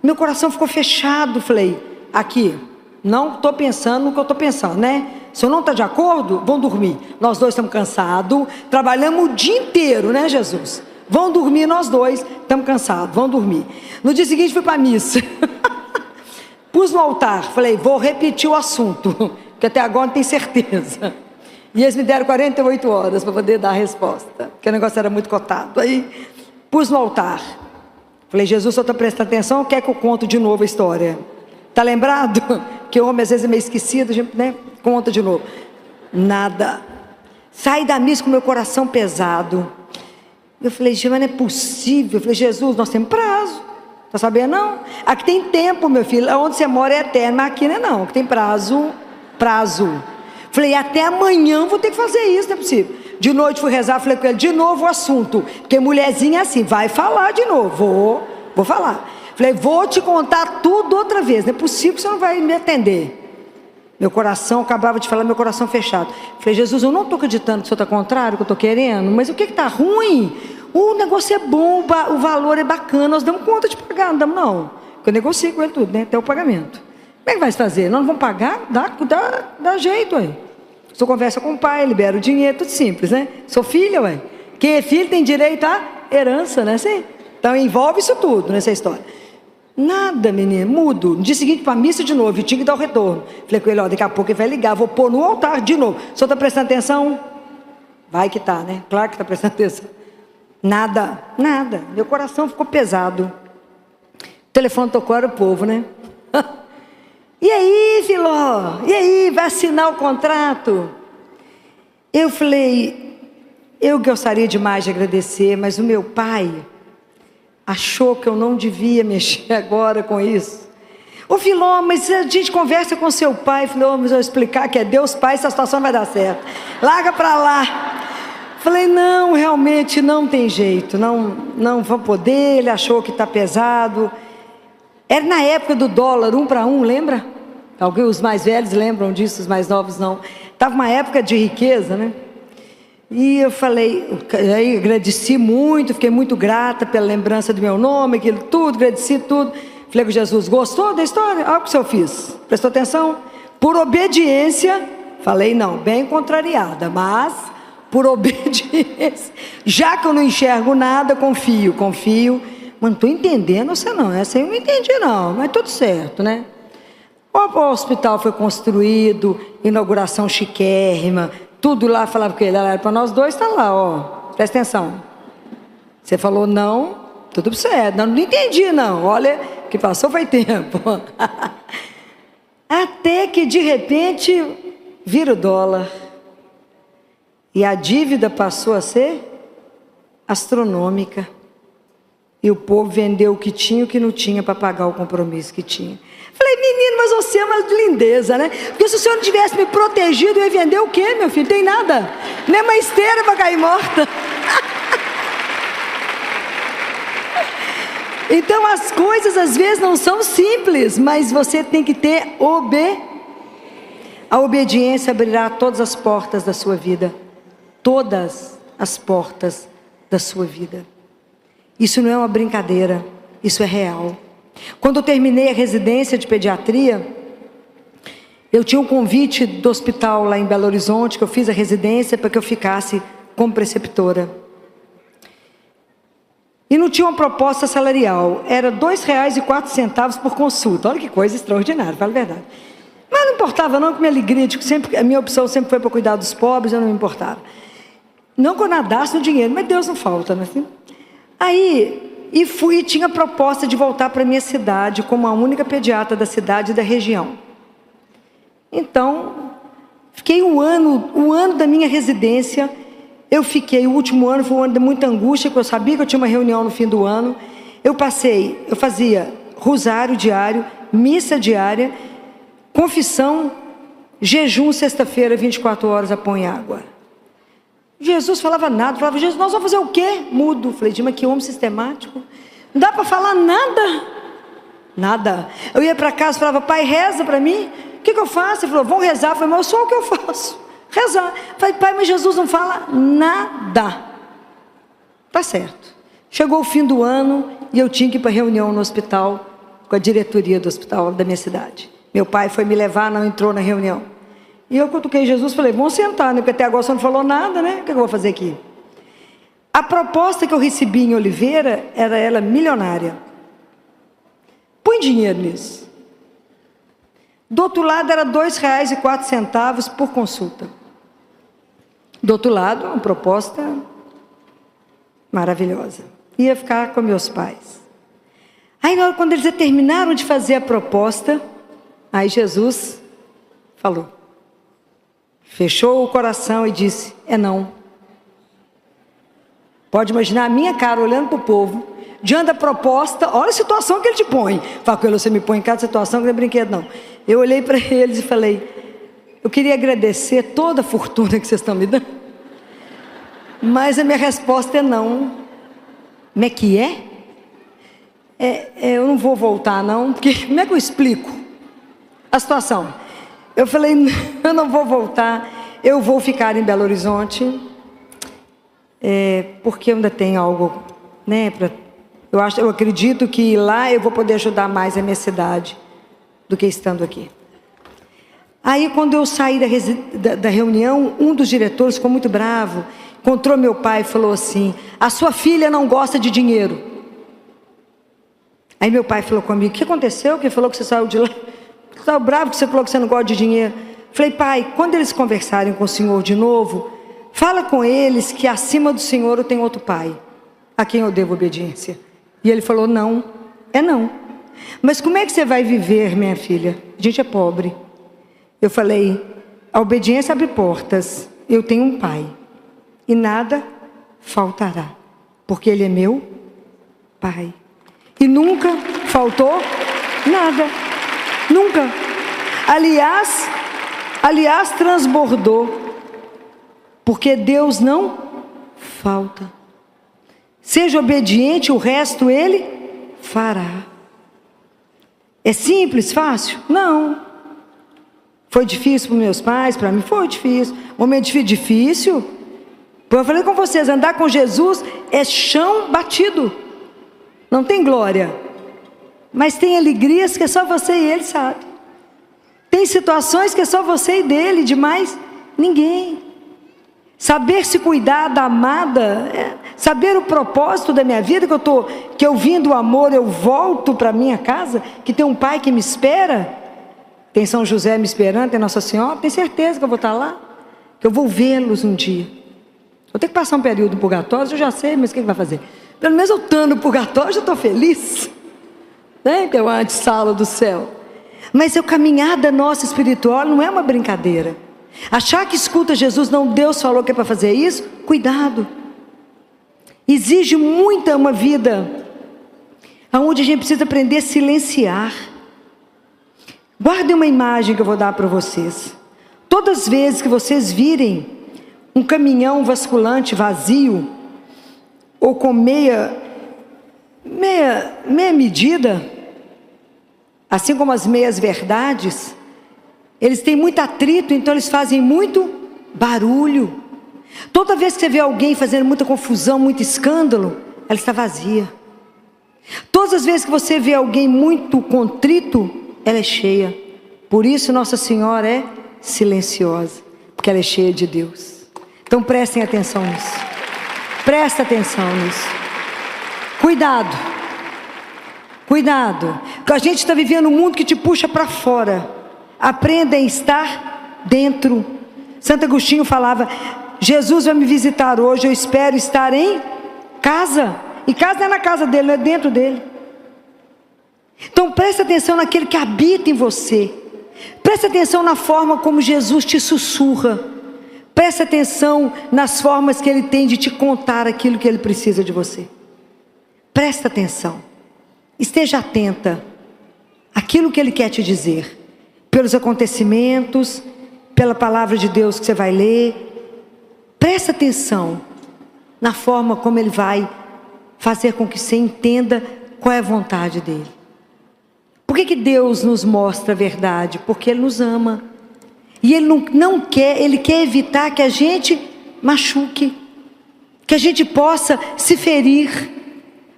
Meu coração ficou fechado. Falei: aqui, não estou pensando no que eu estou pensando, né? Se eu não está de acordo, vão dormir. Nós dois estamos cansados, trabalhamos o dia inteiro, né, Jesus? Vão dormir nós dois, estamos cansados, vão dormir. No dia seguinte fui para a missa. Pus no altar, falei: vou repetir o assunto, que até agora não tenho certeza. E eles me deram 48 horas para poder dar a resposta, porque o negócio era muito cotado. Aí pus no altar, falei: Jesus, só está prestando atenção, quer que eu conto de novo a história? Está lembrado? Que o homem às vezes é meio esquecido, né? Conta de novo. Nada. Saí da missa com meu coração pesado. Eu falei: mas não é possível. Eu falei: Jesus, nós temos prazo. Está sabendo não? Aqui tem tempo, meu filho. Onde você mora é eterno, mas aqui não é não. Aqui tem prazo. prazo. Falei, até amanhã vou ter que fazer isso, não é possível. De noite fui rezar, falei com ele, de novo o assunto. Porque mulherzinha é assim, vai falar de novo. Vou falar. Falei, vou te contar tudo outra vez. Não é possível que você não vai me atender. Meu coração, acabava de falar, meu coração fechado. Falei, Jesus, eu não estou acreditando que o senhor está contrário, que eu estou querendo. Mas o que está ruim? O negócio é bom, o valor é bacana. Nós damos conta de pagar, não damos não. Porque eu negocio com ele tudo, né? Até o pagamento. Como é que vai fazer? Nós não vamos pagar? Dá jeito, aí. Você conversa com o pai, libera o dinheiro, tudo simples, né? Sou filha, ué. Quem é filho tem direito à herança, né? Assim? Então envolve isso tudo nessa história. Nada, menino, mudo. No dia seguinte, para a missa de novo, eu tinha que dar o retorno. Falei com ele, ó, daqui a pouco ele vai ligar, vou pôr no altar de novo. O senhor está prestando atenção? Vai que tá, né? Claro que está prestando atenção. Nada. Meu coração ficou pesado. O telefone tocou, era o povo, né? E aí, Filó? E aí, vai assinar o contrato? Eu falei, eu gostaria demais de agradecer, mas o meu pai achou que eu não devia mexer agora com isso. Ô Filó, mas a gente conversa com seu pai. Falei, mas eu explicar que é Deus Pai, essa situação vai dar certo. Larga para lá. Falei, não, realmente não tem jeito, não vou poder. Ele achou que está pesado. Era na época do dólar, 1 para 1, lembra? Alguém, os mais velhos lembram disso, os mais novos não. Estava uma época de riqueza, né? E eu falei, aí agradeci muito, fiquei muito grata pela lembrança do meu nome, aquilo tudo, agradeci tudo. Falei com Jesus, gostou da história? Olha o que eu fiz, prestou atenção? Por obediência, falei não, bem contrariada, mas por obediência, já que eu não enxergo nada, confio, mas não estou entendendo você não, essa aí eu não entendi não, mas tudo certo, né? O hospital foi construído, inauguração chiquérrima, tudo lá, falava com ele, era para nós dois, está lá, ó, presta atenção. Você falou não, tudo certo, não entendi não, olha, que passou foi tempo. Até que de repente, vira o dólar, e a dívida passou a ser astronômica, e o povo vendeu o que tinha e o que não tinha para pagar o compromisso que tinha. Falei, menino, mas você é uma lindeza, né? Porque se o senhor não tivesse me protegido, eu ia vender o quê, meu filho? Tem nada. Nem uma esteira para cair morta. Então as coisas às vezes não são simples, mas você tem que ter a obediência abrirá todas as portas da sua vida. Todas as portas da sua vida. Isso não é uma brincadeira, isso é real. Quando eu terminei a residência de pediatria, eu tinha um convite do hospital lá em Belo Horizonte, que eu fiz a residência para que eu ficasse como preceptora. E não tinha uma proposta salarial, era R$ 2,04 por consulta. Olha que coisa extraordinária, fala a verdade. Mas não importava não, que minha alegria, a minha opção sempre foi para cuidar dos pobres, eu não me importava. Não que eu nadasse no dinheiro, mas Deus não falta, né? Aí... E tinha proposta de voltar para a minha cidade, como a única pediatra da cidade e da região. Então, fiquei um ano da minha residência, o último ano foi um ano de muita angústia, porque eu sabia que eu tinha uma reunião no fim do ano. Eu fazia rosário diário, missa diária, confissão, jejum sexta-feira, 24 horas a pão e água. Jesus falava nada, falava, Jesus, nós vamos fazer o quê? Mudo. Falei, mas que homem sistemático. Não dá para falar nada. Eu ia para casa e falava, pai, reza para mim. O que eu faço? Ele falou, vão rezar. Eu falei, mas só o que eu faço? Rezar. Eu falei, pai, mas Jesus não fala nada. Tá certo. Chegou o fim do ano e eu tinha que ir para reunião no hospital, com a diretoria do hospital da minha cidade. Meu pai foi me levar, não entrou na reunião. E eu cutuquei Jesus, falei, vamos sentar, né? Porque até agora você não falou nada, né? O que eu vou fazer aqui? A proposta que eu recebi em Oliveira, era ela milionária. Põe dinheiro nisso. Do outro lado era R$ 2,04 por consulta. Do outro lado, uma proposta maravilhosa. Ia ficar com meus pais. Aí quando eles terminaram de fazer a proposta, aí Jesus falou. Fechou o coração e disse, não. Pode imaginar a minha cara olhando para o povo, diante da proposta, olha a situação que ele te põe. Fala com ele, você me põe em cada situação que não é brinquedo não. Eu olhei para eles e falei, Eu queria agradecer toda a fortuna que vocês estão me dando, mas a minha resposta é não. Como é que é? Eu não vou voltar não, porque como é que eu explico a situação? Eu falei, eu não vou voltar, eu vou ficar em Belo Horizonte, porque ainda tem algo, né? Eu acredito que lá eu vou poder ajudar mais a minha cidade do que estando aqui. Aí quando eu saí da reunião, um dos diretores ficou muito bravo, encontrou meu pai e falou assim: a sua filha não gosta de dinheiro. Aí meu pai falou comigo: o que aconteceu? Que falou que você saiu de lá? Estava bravo que você falou que você não gosta de dinheiro. Falei: pai, quando eles conversarem com o Senhor de novo, fala com eles que acima do Senhor eu tenho outro pai, a quem eu devo obediência. E ele falou: não, não. Mas como é que você vai viver, minha filha? A gente é pobre. Eu falei: a obediência abre portas, eu tenho um pai, e nada faltará, porque ele é meu pai. E nunca faltou nada, nunca. Aliás, transbordou, porque Deus não falta. Seja obediente, o resto Ele fará. É simples, fácil? Não. Foi difícil para meus pais, para mim foi difícil. Momento difícil. Eu falei com vocês, andar com Jesus é chão batido. Não tem glória, mas tem alegrias que é só você e Ele sabe. Tem situações que é só você e dele, demais ninguém. Saber se cuidar da amada, saber o propósito da minha vida, que eu vim do amor, eu volto para minha casa, que tem um pai que me espera, tem São José me esperando, tem Nossa Senhora, tenho certeza que eu vou estar lá, que eu vou vê-los um dia. Vou ter que passar um período no purgatório, eu já sei, mas o que vai fazer? Pelo menos eu estando no purgatório, já estou feliz, né? Que é uma antessala do céu. Mas a caminhada nossa espiritual não é uma brincadeira. Achar que escuta Jesus, não, Deus falou que é para fazer isso, cuidado. Exige uma vida onde a gente precisa aprender a silenciar. Guardem uma imagem que eu vou dar para vocês. Todas as vezes que vocês virem um caminhão basculante vazio, ou com meia medida, assim como as meias verdades, eles têm muito atrito, então eles fazem muito barulho. Toda vez que você vê alguém fazendo muita confusão, muito escândalo, ela está vazia. Todas as vezes que você vê alguém muito contrito, ela é cheia. Por isso Nossa Senhora é silenciosa, porque ela é cheia de Deus. Então prestem atenção nisso. Presta atenção nisso. Cuidado. Cuidado. Porque a gente está vivendo um mundo que te puxa para fora. Aprenda a estar dentro. Santo Agostinho falava: Jesus vai me visitar hoje, eu espero estar em casa. E casa não é na casa dele, não é dentro dele. Então presta atenção naquele que habita em você. Presta atenção na forma como Jesus te sussurra. Presta atenção nas formas que Ele tem de te contar aquilo que Ele precisa de você. Presta atenção. Esteja atenta àquilo que Ele quer te dizer. Pelos acontecimentos, pela palavra de Deus que você vai ler. Presta atenção na forma como Ele vai fazer com que você entenda qual é a vontade dEle. Por que Deus nos mostra a verdade? Porque Ele nos ama. E Ele não quer, Ele quer evitar que a gente machuque, que a gente possa se ferir.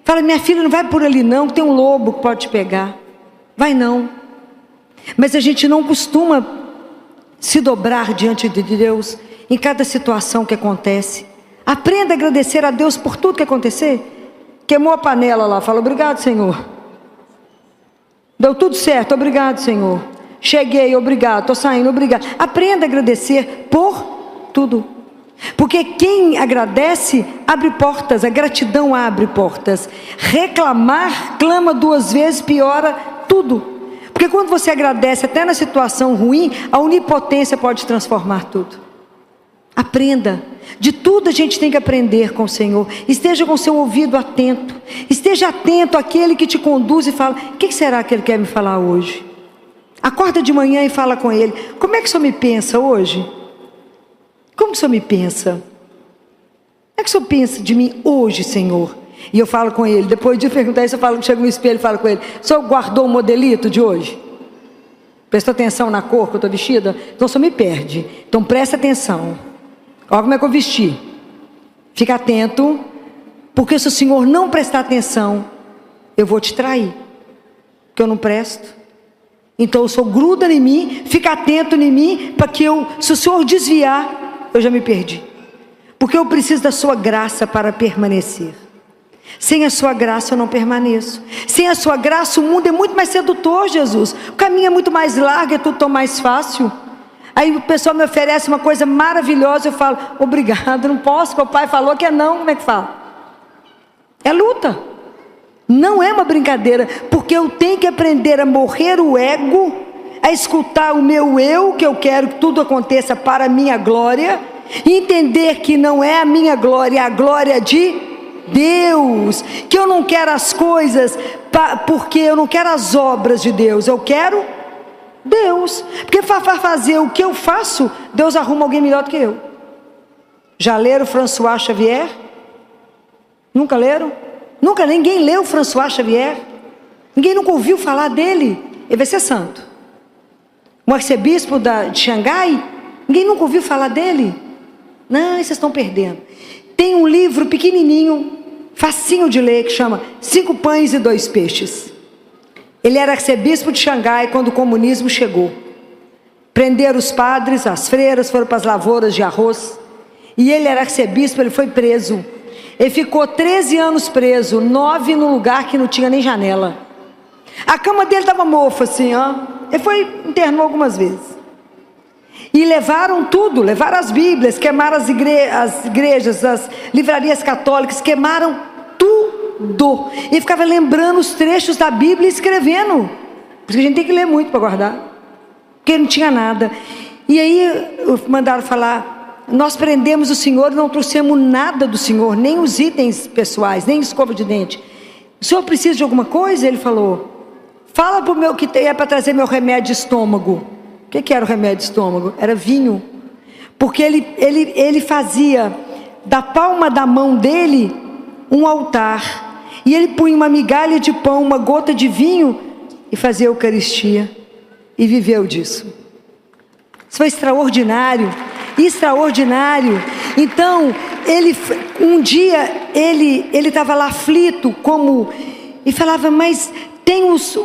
Fala: minha filha, não vai por ali não, tem um lobo que pode te pegar. Vai não. Mas a gente não costuma se dobrar diante de Deus em cada situação que acontece. Aprenda a agradecer a Deus por tudo que acontecer. Queimou a panela lá, fala: obrigado, Senhor. Deu tudo certo, obrigado, Senhor. Cheguei, obrigado, estou saindo, obrigado. Aprenda a agradecer por tudo. Porque quem agradece, abre portas. A gratidão abre portas. Reclamar, clama 2 vezes, piora tudo. Porque quando você agradece, até na situação ruim, a onipotência pode transformar tudo. Aprenda. De tudo a gente tem que aprender com o Senhor. Esteja com o seu ouvido atento. Esteja atento àquele que te conduz e fala: o que será que Ele quer me falar hoje? Acorda de manhã e fala com ele: como é que o senhor me pensa hoje? Como que o senhor me pensa? Como é que o senhor pensa de mim hoje, Senhor? E eu falo com ele, depois de perguntar isso, eu falo, chego no espelho e falo com ele: o senhor guardou o modelito de hoje? Prestou atenção na cor que eu estou vestida? Então o senhor me perde. Então presta atenção. Olha como é que eu vesti. Fica atento, porque se o senhor não prestar atenção, eu vou te trair, porque eu não presto. Então o senhor gruda em mim, fica atento em mim, para que se o senhor desviar, eu já me perdi. Porque eu preciso da sua graça para permanecer. Sem a sua graça eu não permaneço. Sem a sua graça o mundo é muito mais sedutor, Jesus. O caminho é muito mais largo, é tudo tão mais fácil. Aí o pessoal me oferece uma coisa maravilhosa, eu falo: obrigado, não posso, papai falou que é não. Como é que fala? É luta. Não é uma brincadeira, porque eu tenho que aprender a morrer o ego, a escutar o meu eu, que eu quero que tudo aconteça para a minha glória, e entender que não é a minha glória, é a glória de Deus, que eu não quero as coisas, porque eu não quero as obras de Deus, eu quero Deus, porque para fazer o que eu faço, Deus arruma alguém melhor do que eu. Já leram François Xavier? Nunca leram? Nunca ninguém leu François Xavier? Ninguém nunca ouviu falar dele? Ele vai ser santo. O arcebispo de Xangai? Ninguém nunca ouviu falar dele? Não, vocês estão perdendo. Tem um livro pequenininho, facinho de ler, que chama 5 Pães e 2 Peixes. Ele era arcebispo de Xangai quando o comunismo chegou. Prenderam os padres, as freiras foram para as lavouras de arroz. E ele era arcebispo, ele foi preso. Ele ficou 13 anos preso, 9 num lugar que não tinha nem janela. A cama dele estava mofa assim, ó. Ele internou algumas vezes. E levaram tudo, levaram as Bíblias, queimaram as igrejas, as livrarias católicas, queimaram tudo. E ficava lembrando os trechos da Bíblia e escrevendo. Por isso que a gente tem que ler muito para guardar. Porque não tinha nada. E aí mandaram falar: nós prendemos o Senhor e não trouxemos nada do Senhor, nem os itens pessoais, nem escova de dente. O senhor precisa de alguma coisa? Ele falou: fala para o meu que é para trazer meu remédio de estômago. O que era o remédio de estômago? Era vinho. Porque ele fazia da palma da mão dele um altar. E ele punha uma migalha de pão, uma gota de vinho e fazia a Eucaristia. E viveu disso. Isso foi extraordinário. Extraordinário. Então, um dia ele estava lá aflito, e falava: mas tem os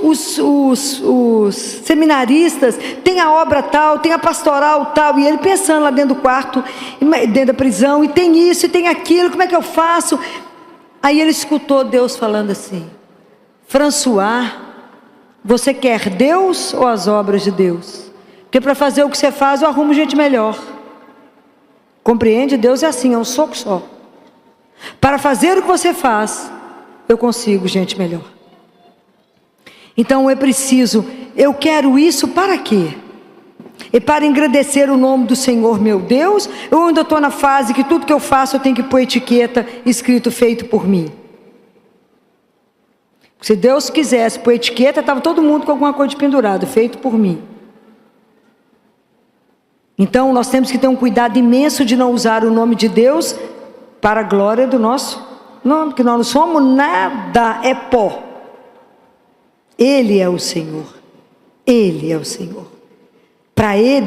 seminaristas, tem a obra tal, tem a pastoral tal, e ele pensando lá dentro do quarto, dentro da prisão, e tem isso, e tem aquilo, como é que eu faço? Aí ele escutou Deus falando assim: François, você quer Deus ou as obras de Deus? Porque para fazer o que você faz, eu arrumo gente melhor. Compreende? Deus é assim, é um soco só. Para fazer o que você faz, eu consigo gente melhor. Então eu quero isso para quê? E para engrandecer o nome do Senhor meu Deus? Eu ainda estou na fase que tudo que eu faço eu tenho que pôr etiqueta escrito feito por mim. Se Deus quisesse pôr etiqueta, estava todo mundo com alguma coisa pendurada, feito por mim. Então nós temos que ter um cuidado imenso de não usar o nome de Deus para a glória do nosso nome, porque nós não somos nada, é pó. Ele é o Senhor. Ele é o Senhor.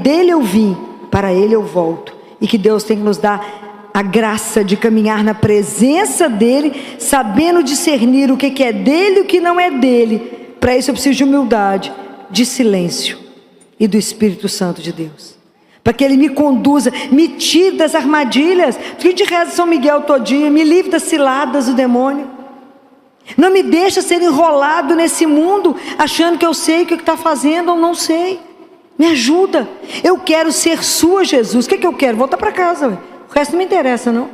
Dele eu vim, para Ele eu volto. E que Deus tem que nos dar a graça de caminhar na presença dEle, sabendo discernir o que é dEle e o que não é dEle. Para isso eu preciso de humildade, de silêncio e do Espírito Santo de Deus. Para que Ele me conduza, me tire das armadilhas. Porque de reza São Miguel todo dia, me livre das ciladas do demônio. Não me deixa ser enrolado nesse mundo, achando que eu sei o que está fazendo ou não sei. Me ajuda. Eu quero ser sua, Jesus. O que eu quero? Voltar para casa. Ué. O resto não me interessa, não.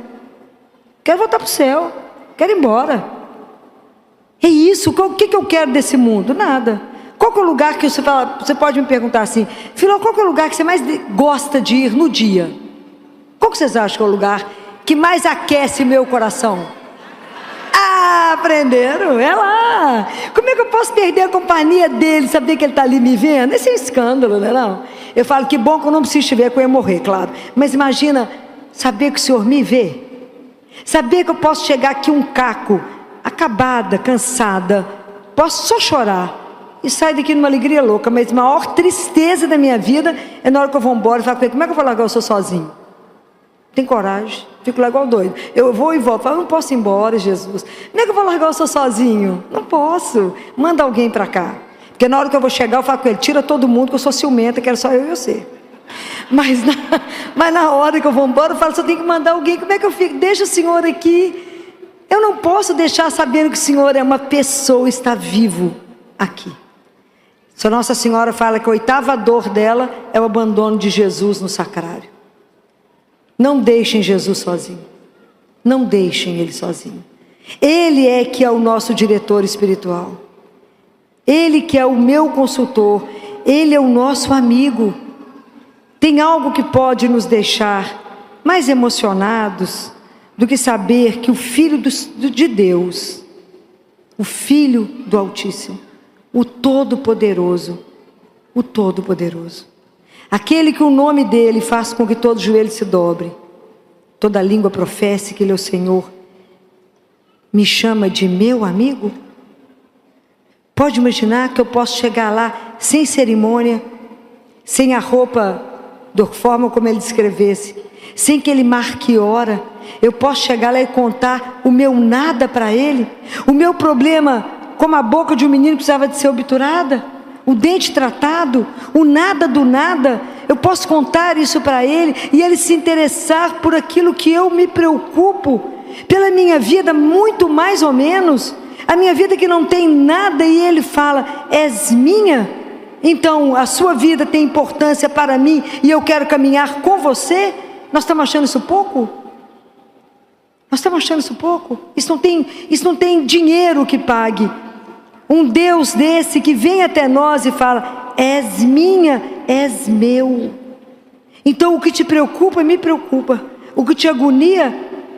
Quero voltar para o céu. Quero ir embora. É isso. O que eu quero desse mundo? Nada. Qual que é o lugar que você fala? Você pode me perguntar assim: Filó, qual que é o lugar que você mais gosta de ir no dia? Qual que vocês acham que é o lugar que mais aquece meu coração? Aprenderam, é lá. Como é que eu posso perder a companhia dele, saber que ele está ali me vendo? Esse é um escândalo, não é não? Eu falo que bom que eu não preciso te ver, que eu ia morrer, claro. Mas imagina, saber que o Senhor me vê. Saber que eu posso chegar aqui um caco, acabada, cansada, posso só chorar e sair daqui numa alegria louca, mas a maior tristeza da minha vida é na hora que eu vou embora e falo com ele: como é que eu vou largar o senhor sozinho? Tem coragem, fico lá igual doido. Eu vou e volto, falo: não posso ir embora, Jesus. Como é que eu vou largar o senhor sozinho? Não posso. Manda alguém para cá. Porque na hora que eu vou chegar, eu falo com ele: tira todo mundo, que eu sou ciumenta, quero só eu e você. Mas na hora que eu vou embora, eu falo: só tem que mandar alguém. Como é que eu fico? Deixa o Senhor aqui. Eu não posso deixar sabendo que o Senhor é uma pessoa, está vivo aqui. Só Nossa Senhora fala que a 8ª dor dela é o abandono de Jesus no sacrário. Não deixem Jesus sozinho. Não deixem Ele sozinho. Ele é que é o nosso diretor espiritual. Ele que é o meu consultor. Ele é o nosso amigo. Tem algo que pode nos deixar mais emocionados do que saber que o Filho de Deus, o Filho do Altíssimo, o Todo-Poderoso, aquele que o nome dele faz com que todo joelho se dobre, toda língua professe que ele é o Senhor, me chama de meu amigo? Pode imaginar que eu posso chegar lá sem cerimônia, sem a roupa da forma como ele descrevesse, sem que ele marque hora. Eu posso chegar lá e contar o meu nada para ele, o meu problema, como a boca de um menino precisava de ser obturada, o dente tratado, o nada do nada. Eu posso contar isso para ele e ele se interessar por aquilo que eu me preocupo, pela minha vida muito mais ou menos, a minha vida que não tem nada, e ele fala: és minha, então a sua vida tem importância para mim e eu quero caminhar com você. Nós estamos achando isso pouco? Nós estamos achando isso pouco? Isso não tem dinheiro que pague. Um Deus desse que vem até nós e fala: és minha, és meu. Então o que te preocupa, me preocupa. O que te agonia,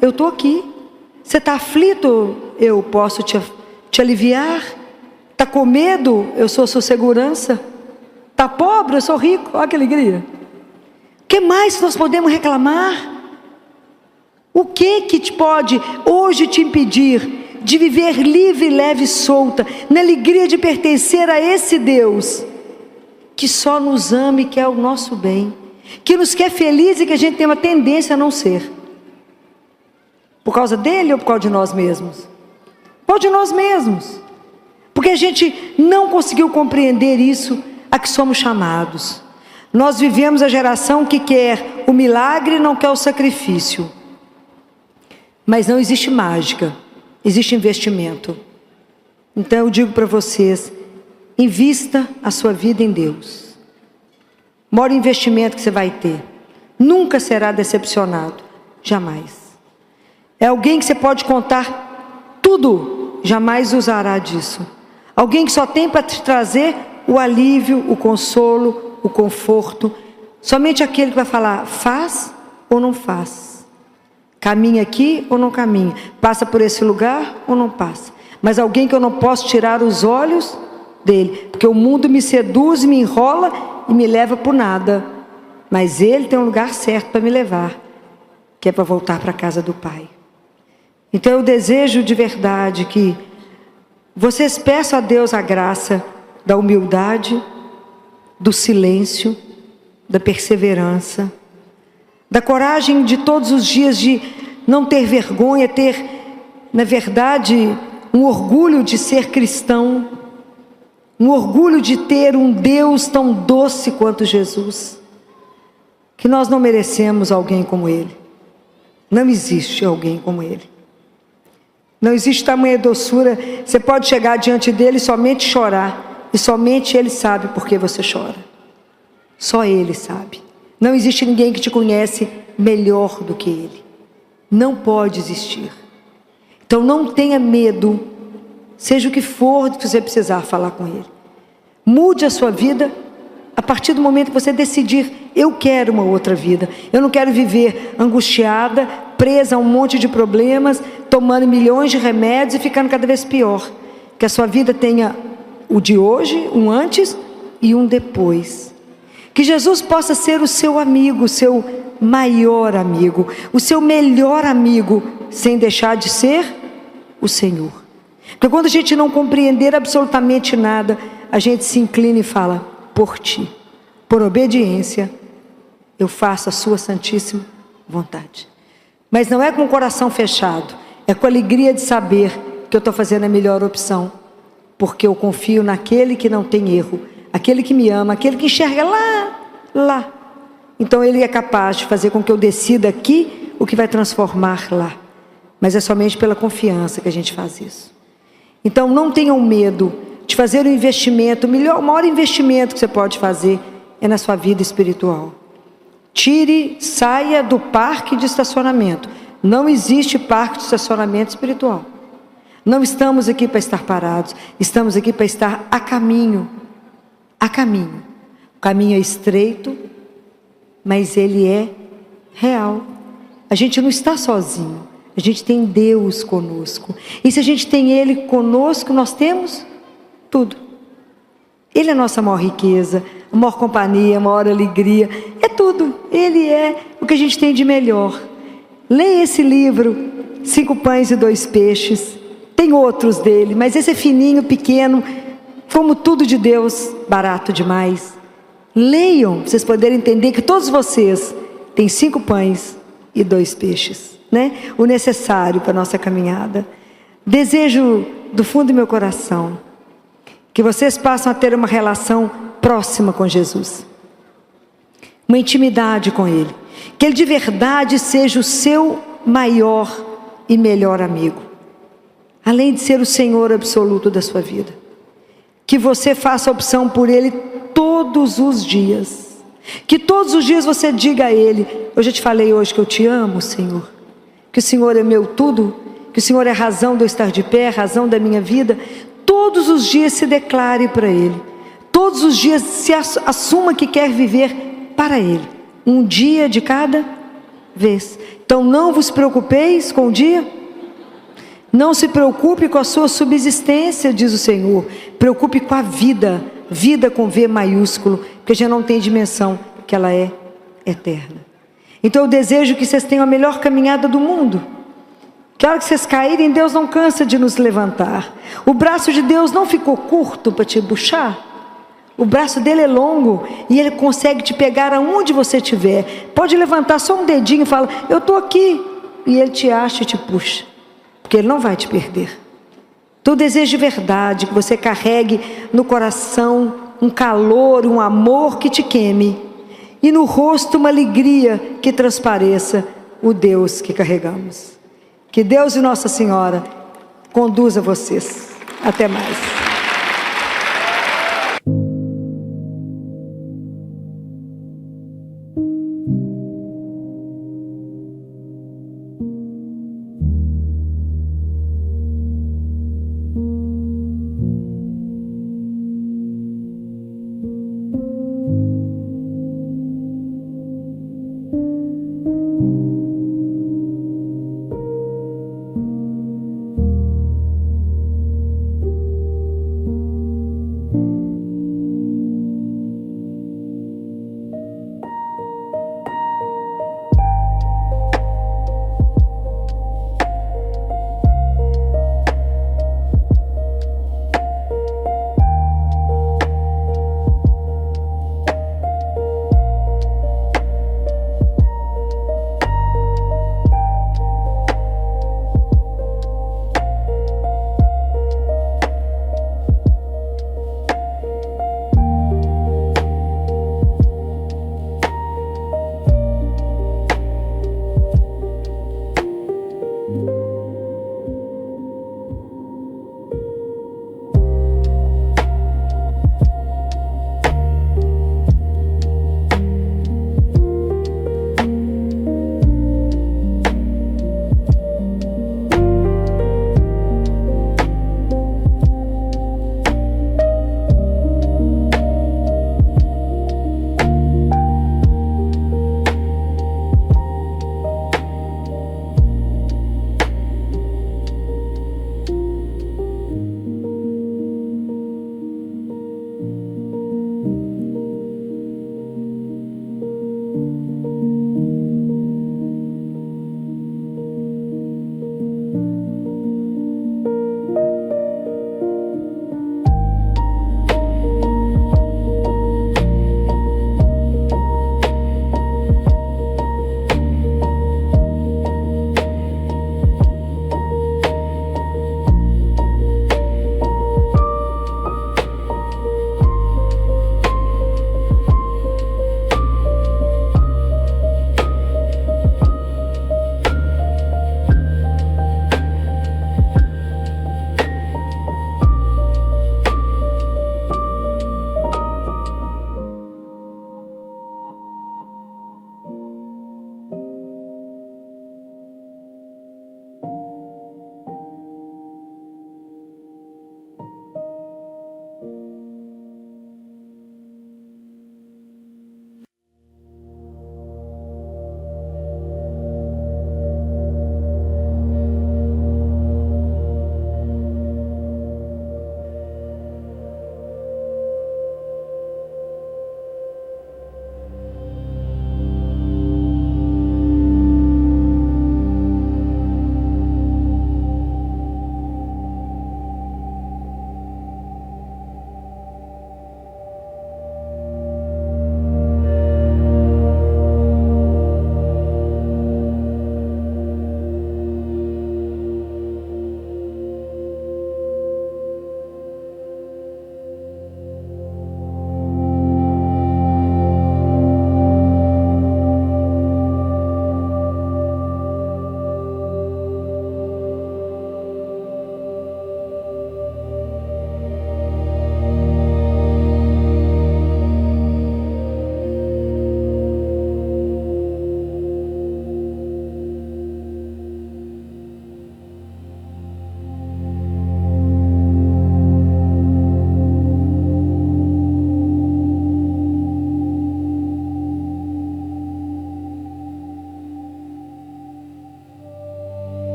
eu estou aqui. Você está aflito, eu posso te aliviar. Está com medo, eu sou sua segurança. Está pobre, eu sou rico. Olha que alegria. O que mais nós podemos reclamar? O que te pode hoje te impedir de viver livre, leve e solta, na alegria de pertencer a esse Deus que só nos ama e quer o nosso bem, que nos quer feliz e que a gente tem uma tendência a não ser? Por causa dele ou por causa de nós mesmos? Por causa de nós mesmos, porque a gente não conseguiu compreender isso a que somos chamados. Nós vivemos a geração que quer o milagre e não quer o sacrifício. Mas não existe mágica, existe investimento. Então eu digo para vocês: invista a sua vida em Deus. O maior investimento que você vai ter, nunca será decepcionado, jamais. É alguém que você pode contar tudo, jamais usará disso. Alguém que só tem para te trazer o alívio, o consolo, o conforto. Somente aquele que vai falar: faz ou não faz, caminha aqui ou não caminha, passa por esse lugar ou não passa. Mas alguém que eu não posso tirar os olhos dele, porque o mundo me seduz, me enrola e me leva por nada, mas ele tem um lugar certo para me levar, que é para voltar para a casa do Pai. Então eu desejo de verdade que vocês peçam a Deus a graça da humildade, do silêncio, da perseverança, da coragem de todos os dias de não ter vergonha, ter, na verdade, um orgulho de ser cristão, um orgulho de ter um Deus tão doce quanto Jesus, que nós não merecemos alguém como Ele. Não existe alguém como Ele. Não existe tamanha doçura. Você pode chegar diante dele e somente chorar, e somente Ele sabe por que você chora. Só Ele sabe. Não existe ninguém que te conhece melhor do que Ele. Não pode existir. Então não tenha medo, seja o que for que você precisar falar com Ele. Mude a sua vida a partir do momento que você decidir: eu quero uma outra vida. Eu não quero viver angustiada, presa a um monte de problemas, tomando milhões de remédios e ficando cada vez pior. Que a sua vida tenha o de hoje, um antes e um depois. Que Jesus possa ser o seu amigo, o seu maior amigo, o seu melhor amigo, sem deixar de ser o Senhor. Porque quando a gente não compreender absolutamente nada, a gente se inclina e fala: por ti, por obediência, eu faço a sua santíssima vontade. Mas não é com o coração fechado, é com a alegria de saber que eu estou fazendo a melhor opção, porque eu confio naquele que não tem erro, aquele que me ama, aquele que enxerga lá. Então Ele é capaz de fazer com que eu decida aqui o que vai transformar lá. Mas é somente pela confiança que a gente faz isso. Então não tenham medo de fazer um investimento. O maior investimento que você pode fazer é na sua vida espiritual. Saia do parque de estacionamento. Não existe parque de estacionamento espiritual. Não estamos aqui para estar parados, estamos aqui para estar a caminho. O caminho é estreito, mas ele é real. A gente não está sozinho, a gente tem Deus conosco. E se a gente tem Ele conosco, nós temos tudo. Ele é a nossa maior riqueza, a maior companhia, a maior alegria, é tudo. Ele é o que a gente tem de melhor. Leia esse livro, 5 pães e 2 peixes. Tem outros dele, mas esse é fininho, pequeno, como tudo de Deus, barato demais. Leiam, para vocês poderem entender que todos vocês têm 5 pães e 2 peixes, né? O necessário para a nossa caminhada. Desejo do fundo do meu coração que vocês passem a ter uma relação próxima com Jesus, uma intimidade com Ele, que Ele de verdade seja o seu maior e melhor amigo, além de ser o Senhor absoluto da sua vida. Que você faça opção por Ele todos os dias, que todos os dias você diga a Ele: eu já te falei hoje que eu te amo, Senhor, que o Senhor é meu tudo, que o Senhor é a razão de eu estar de pé, a razão da minha vida. Todos os dias se declare para Ele, todos os dias se assuma que quer viver para Ele, um dia de cada vez. Então não vos preocupeis com o dia, não se preocupe com a sua subsistência, diz o Senhor. Preocupe com a vida, vida com V maiúsculo, porque já não tem dimensão, que ela é eterna. Então eu desejo que vocês tenham a melhor caminhada do mundo. Que a hora que vocês caírem, Deus não cansa de nos levantar. O braço de Deus não ficou curto para te puxar. O braço dele é longo e ele consegue te pegar aonde você estiver. Pode levantar só um dedinho e falar: eu estou aqui. E ele te acha e te puxa, porque Ele não vai te perder. Então eu desejo de verdade que você carregue no coração um calor, um amor que te queime, e no rosto uma alegria que transpareça o Deus que carregamos. Que Deus e Nossa Senhora conduza vocês. Até mais.